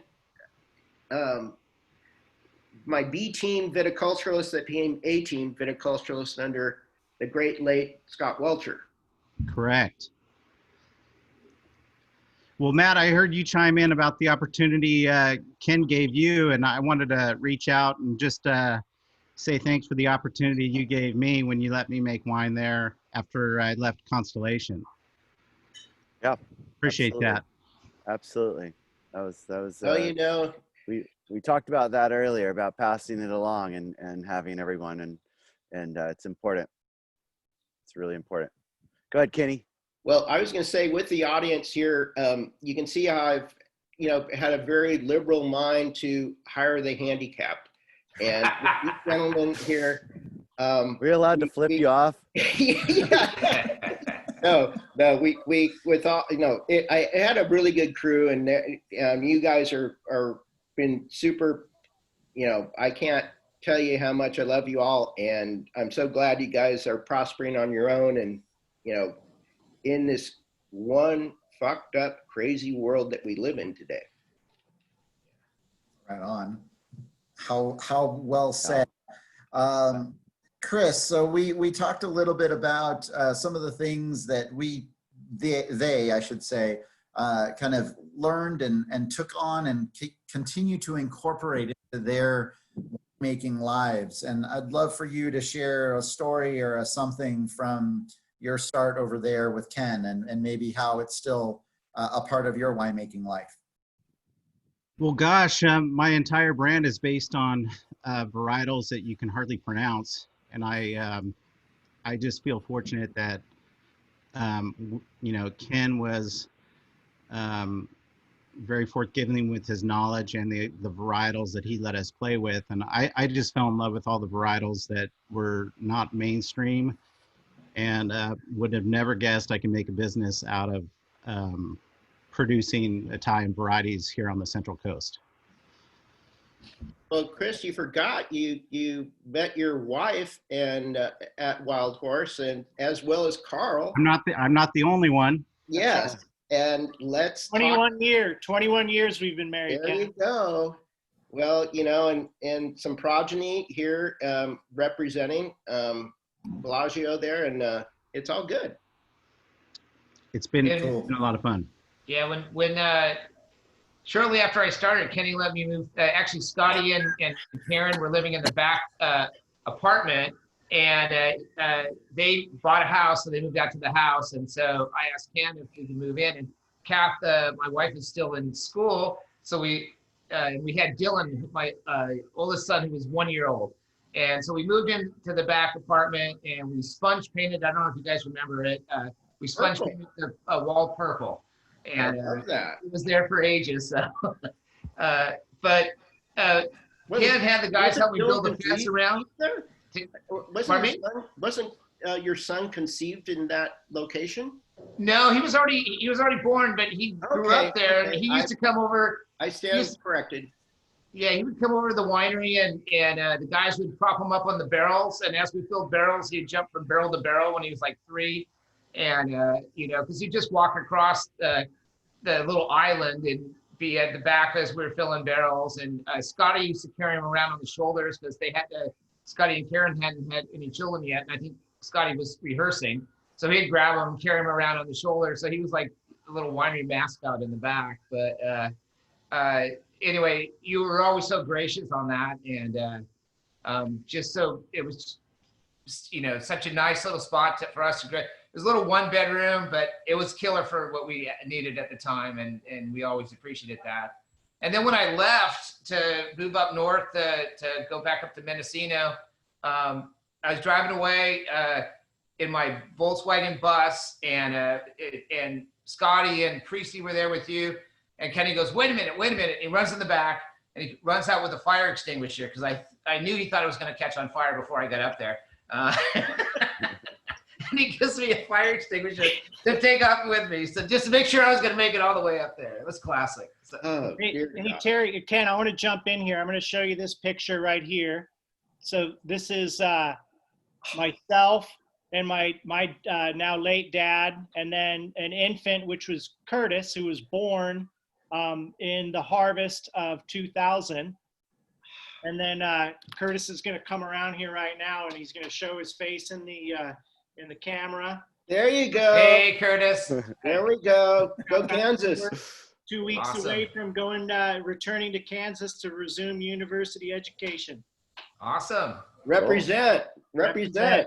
my B team viticulturalist that became A team viticulturalist under the great late Scott Welcher. Correct. Well, Matt, I heard you chime in about the opportunity Ken gave you, and I wanted to reach out and just say thanks for the opportunity you gave me when you let me make wine there after I left Constellation. Yeah. Appreciate absolutely. that. Absolutely. That was. Well, we talked about that earlier about passing it along and having everyone and it's important. It's really important. Go ahead, Kenny. Well, I was going to say with the audience here, you can see how I've, had a very liberal mind to hire the handicapped. And these gentlemen here. We're allowed to flip you off. Yeah. No, we with all, I had a really good crew, and you guys are been super, I can't tell you how much I love you all, and I'm so glad you guys are prospering on your own, and in this one fucked up, crazy world that we live in today. Right on. How well said. Chris, so we talked a little bit about some of the things that they I should say, kind of learned and took on and continue to incorporate into their making lives. And I'd love for you to share a story or something from your start over there with Ken and maybe how it's still a part of your winemaking life. Well, gosh, my entire brand is based on varietals that you can hardly pronounce. And I just feel fortunate that, Ken was very forthgiving with his knowledge and the varietals that he let us play with. And I just fell in love with all the varietals that were not mainstream, and would have never guessed I could make a business out of producing Italian varieties here on the Central Coast. Well, Chris, you forgot you met your wife and at Wild Horse, and as well as Karl. I'm not the only one. Yes, and let's 21 years we've been married. There you go. Well, and some progeny here representing Bellagio there, and it's all good. It's been a lot of fun. Yeah, when shortly after I started, Kenny let me move. Actually, Scotty and Karen were living in the back apartment, And they bought a house, so they moved out to the house. And so I asked Ken if we could move in. And Kath, my wife, is still in school, so we had Dylan, my oldest son, who was 1 year old. And so we moved into the back apartment, and we sponge painted. I don't know if you guys remember it. We sponge painted the wall purple, and it was there for ages. So, but Ken had the guys help me build the fence around. Wasn't your son conceived in that location? No, he was already born, but he grew up there, and he used to come over. I stand corrected. Yeah, he would come over to the winery, and the guys would prop him up on the barrels, and as we filled barrels, he'd jump from barrel to barrel when he was like 3, and because he'd just walk across the little island and be at the back as we were filling barrels. And Scotty used to carry him around on the shoulders because Scotty and Karen hadn't had any children yet, and I think Scotty was rehearsing. So he'd grab him, carry him around on the shoulder. So he was like a little winery mascot in the back. But anyway, you were always so gracious on that. And just so it was, such a nice little spot for us to it was a little 1-bedroom, but it was killer for what we needed at the time. And we always appreciated that. And then when I left to move up north to go back up to Mendocino, I was driving away in my Volkswagen bus, and Scotty and Priestley were there with you. And Kenny goes, wait a minute. He runs in the back, and he runs out with a fire extinguisher because I knew he thought it was going to catch on fire before I got up there. And he gives me a fire extinguisher to take up with me. So just to make sure I was going to make it all the way up there. It was classic. So, hey, Terry, Ken, I want to jump in here. I'm going to show you this picture right here. So this is myself and my now late dad, and then an infant, which was Curtis, who was born in the harvest of 2000. And then Curtis is going to come around here right now, and he's going to show his face in the camera. There you go. Hey, Curtis. There we go. Go Kansas. 2 weeks Awesome. away from returning to Kansas to resume university education. Awesome. Represent. Yeah.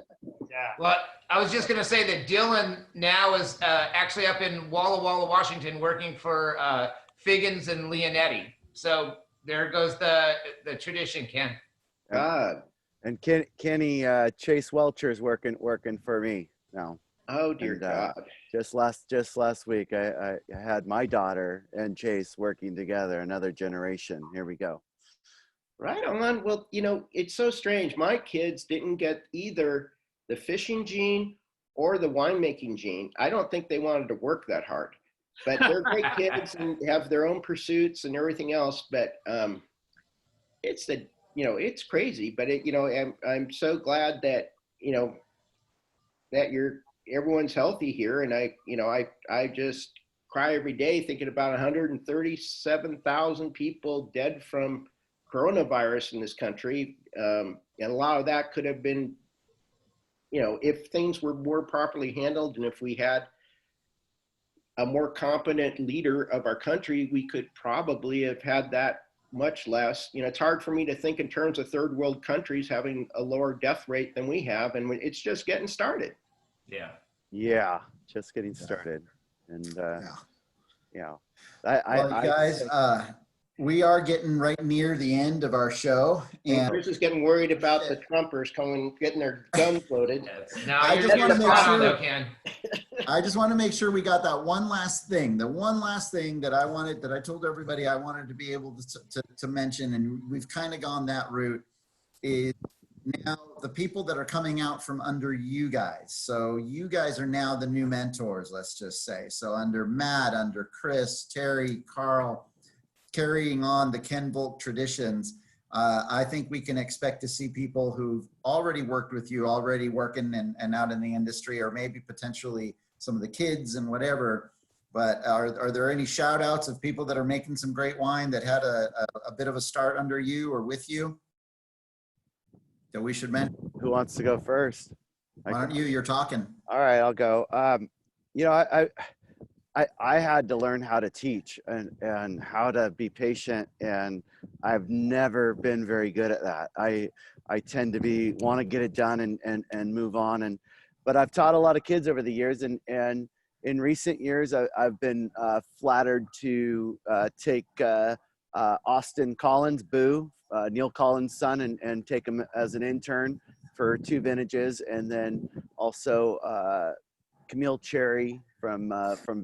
Well, I was just going to say that Dylan now is actually up in Walla Walla, Washington, working for Figgins and Leonetti. So there goes the tradition, Ken. God. And Kenny Chase Welcher's working for me now. Oh dear God. Just last week, I had my daughter and Chase working together. Another generation. Here we go. Right on. Well, it's so strange. My kids didn't get either the fishing gene or the winemaking gene. I don't think they wanted to work that hard, but they're great kids and have their own pursuits and everything else. But it's crazy. But I'm so glad that that everyone's healthy here, and I just cry every day thinking about 137,000 people dead from coronavirus in this country, and a lot of that could have been, if things were more properly handled, and if we had a more competent leader of our country, we could probably have had that much less. It's hard for me to think in terms of third world countries having a lower death rate than we have, and it's just getting started. Yeah, just getting started. And Well, guys, we are getting right near the end of our show, and Chris is getting worried about the Trumpers getting their guns loaded. I just want to make sure we got that one last thing. The one last thing that I told everybody I wanted to be able to mention, and we've kind of gone that route, is now the people that are coming out from under you guys. So you guys are now the new mentors, let's just say. So under Matt, under Chris, Terry, Karl, carrying on the Ken Volk traditions, I think we can expect to see people who've already worked with you, already working and out in the industry, or maybe potentially some of the kids and whatever. But are there any shout outs of people that are making some great wine that had a bit of a start under you or with you that we should mention? Who wants to go first? Why don't you? You're talking. All right, I'll go. I had to learn how to teach and how to be patient, and I've never been very good at that. I tend to want to get it done and move on. But I've taught a lot of kids over the years, and in recent years, I've been flattered to take Austin Collins, Boo, Neil Collins' son, and take him as an intern for 2 vintages, and then also Camille Cherry from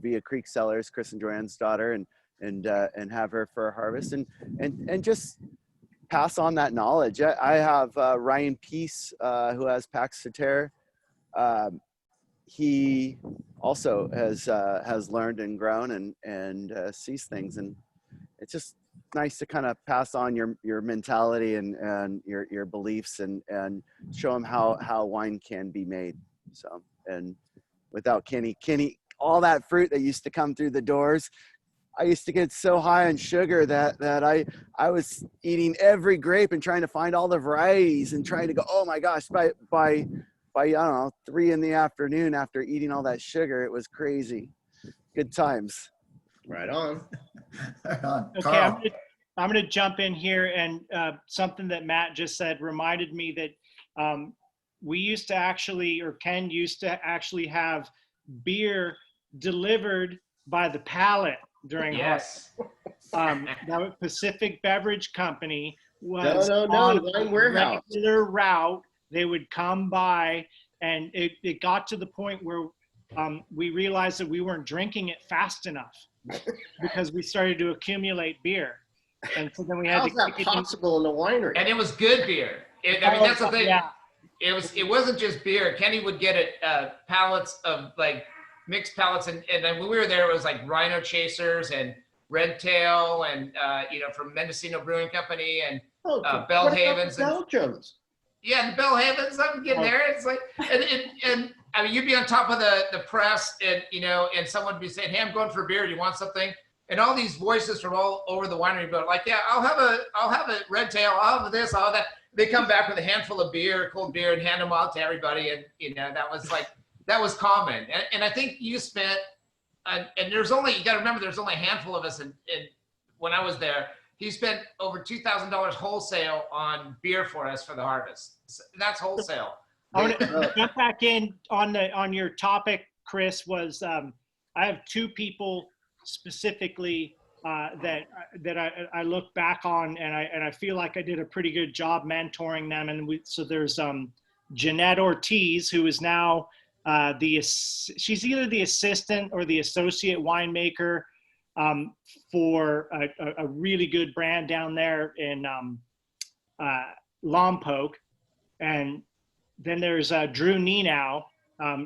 Via Creek Cellars, Chris and Joanne's daughter, and have her for a harvest, and just pass on that knowledge. I have Ryan Peace, who has Pax Sater. He also has learned and grown and sees things, and it's just nice to kind of pass on your mentality and your beliefs and show them how wine can be made. So, and without Kenny, all that fruit that used to come through the doors, I used to get so high on sugar that I was eating every grape and trying to find all the varieties and trying to go, oh my gosh, by I don't know, 3 in the afternoon after eating all that sugar, it was crazy. Good times. Right on. Right on. Okay, Karl. I'm going to jump in here, and something that Matt just said reminded me that we used to actually, or Ken used to actually have beer delivered by the pallet during Yes. that was Pacific Beverage Company was No, on Wine a Warehouse. regular route. They would come by, and it got to the point where we realized that we weren't drinking it fast enough because we started to accumulate beer. And so then we had How's to that kick possible in the winery? And it was good beer. I mean, that's the thing. Yeah. It wasn't just beer. Kenny would get it pallets of like mixed pallets, and then when we were there, it was like Rhino Chasers and Red Tail, and from Mendocino Brewing Company, and Bellhavens and Belgians. yeah, and Bellhavens. I'm getting there. It's like and I mean, you'd be on top of the press, and and someone would be saying, "Hey, I'm going for a beer. Do you want something?" And all these voices from all over the winery, but like, yeah, I'll have a Red Tail. I'll have this. I'll have that. They come back with a handful of beer, cold beer, and hand them out to everybody, and that was common. And I think you spent, and there's only, you got to remember, there's only a handful of us, and when I was there, he spent over $2,000 wholesale on beer for us for the harvest. That's wholesale. I want to jump back in on your topic, Chris. Was I have 2 people specifically that I look back on, and I feel like I did a pretty good job mentoring them. And so there's Jeanette Ortiz, who is now she's either the assistant or the associate winemaker for a really good brand down there in Lompoc. And then there's Drew Nenow.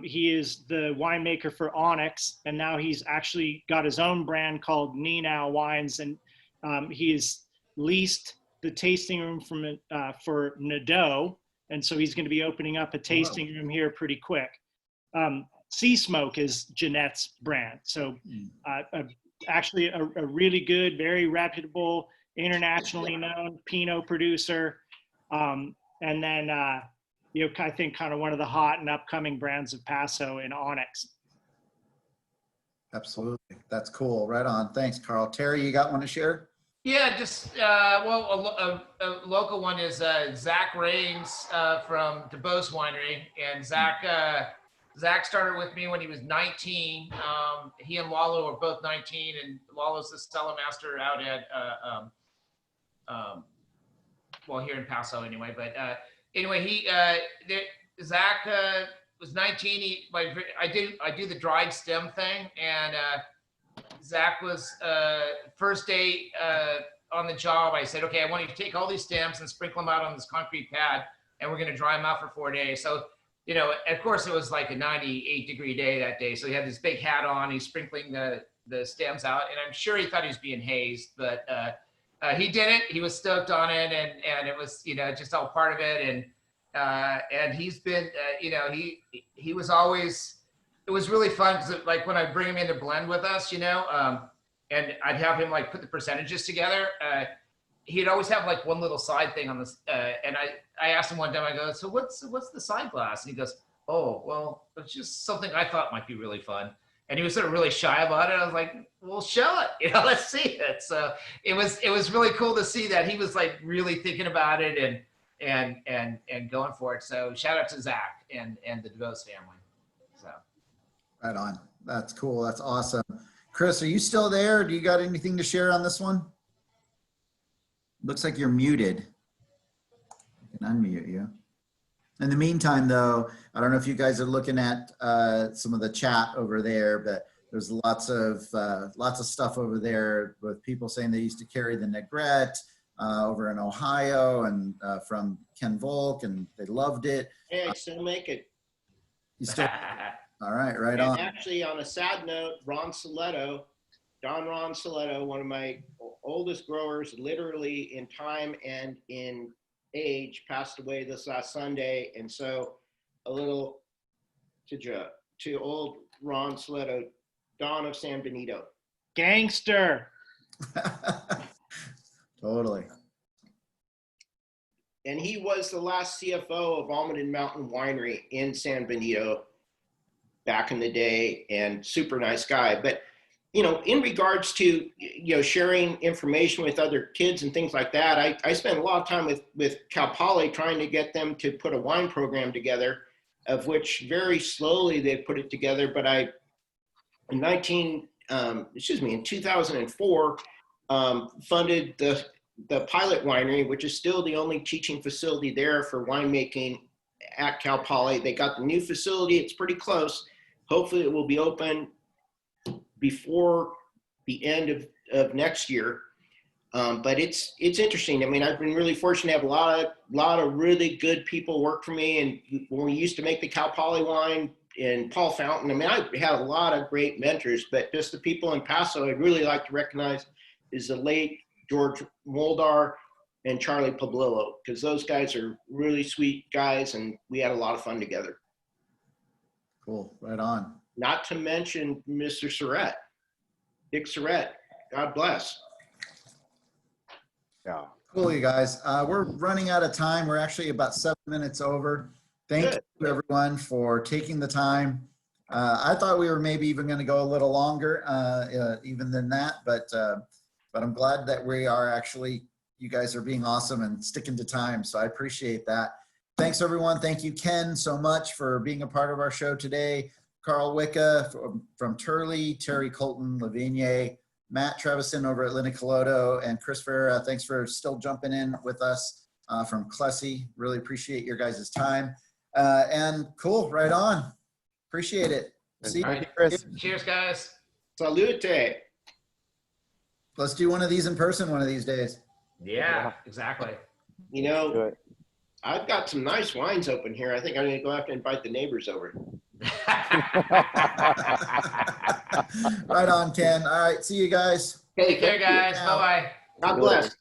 He is the winemaker for Onyx, and now he's actually got his own brand called Nenow Wines, and he's leased the tasting room for Nadeau, and so he's going to be opening up a tasting room here pretty quick. Sea Smoke is Jeanette's brand, so actually a really good, very reputable, internationally known Pinot producer, and then I think kind of one of the hot and upcoming brands of Paso in Onyx. Absolutely. That's cool. Right on. Thanks, Karl. Terry, you got one to share? Yeah, just a local one is Zach Raynes from DeBose Winery, and Zach started with me when he was 19. He and Lalo are both 19, and Lalo's the cellar master out at here in Paso anyway. But anyway, Zach was 19. I do the dried stem thing, and Zach was first day on the job. I said, okay, I want you to take all these stems and sprinkle them out on this concrete pad, and we're going to dry them out for 4 days. So, of course, it was like a 98-degree day that day. So he had this big hat on. He's sprinkling the stems out, and I'm sure he thought he was being hazed, but he did it. He was stoked on it, and it was just all part of it. And he's been he was always. It was really fun because like when I bring him in to blend with us, and I'd have him like put the percentages together. He'd always have like one little side thing on this, and I asked him one time. I go, so what's the side glass? And he goes, oh well, it's just something I thought might be really fun. And he was sort of really shy about it. I was like, well, show it, let's see it. So it was really cool to see that he was like really thinking about it, and going for it. So shout out to Zach and the DeVos family. So. Right on. That's cool. That's awesome. Chris, are you still there? Do you got anything to share on this one? Looks like you're muted. I can unmute you. In the meantime, though, I don't know if you guys are looking at some of the chat over there, but there's lots of stuff over there with people saying they used to carry the Negrette over in Ohio and from Ken Volk, and they loved it. Hey, I still make it. You still? All right, right And on. actually, on a sad note, Ron Cellado, one of my oldest growers, literally in time and in age, passed away this last Sunday. And so a little to old Ron Cellado, Don of San Benito. Gangster. Totally. And he was the last CFO of Almond and Mountain Winery in San Benito back in the day, and super nice guy. But, you know, in regards to, you know, sharing information with other kids and things like that, I spent a lot of time with Cal Poly trying to get them to put a wine program together, of which very slowly they put it together. But in 2004, funded the pilot winery, which is still the only teaching facility there for winemaking at Cal Poly. They got the new facility. It's pretty close. Hopefully it will be open before the end of next year. But it's interesting. I mean, I've been really fortunate to have a lot of really good people work for me. And when we used to make the Cal Poly wine, and Paul Fountain, I mean, I had a lot of great mentors, but just the people in Paso I'd really like to recognize is the late George Moldar and Charlie Pablillo, because those guys are really sweet guys, and we had a lot of fun together. Cool. Right on. Not to mention Mr. Surratt, Dick Surratt. God bless. Yeah. Cool, you guys. We're running out of time. We're actually about 7 minutes over. Thank you, everyone, for taking the time. I thought we were maybe even going to go a little longer, even than that, but I'm glad that we are actually, you guys are being awesome and sticking to time, so I appreciate that. Thanks, everyone. Thank you, Ken, so much for being a part of our show today. Karl Wicka from Turley, Terry Culton, Vigne, Matt Travison over at Linne, Calodo, and Chris Ferreira. Thanks for still jumping in with us from Clessy. Really appreciate your guys' time. And cool, right on. Appreciate it. See you. All right. Chris. Cheers, guys. Salute. Let's do one of these in person one of these days. Yeah, exactly. You know, I've got some nice wines open here. I think I'm going to go have to invite the neighbors over. Right on, Ken. All right, see you guys. Hey, Take care, guys. Bye-bye. God bless.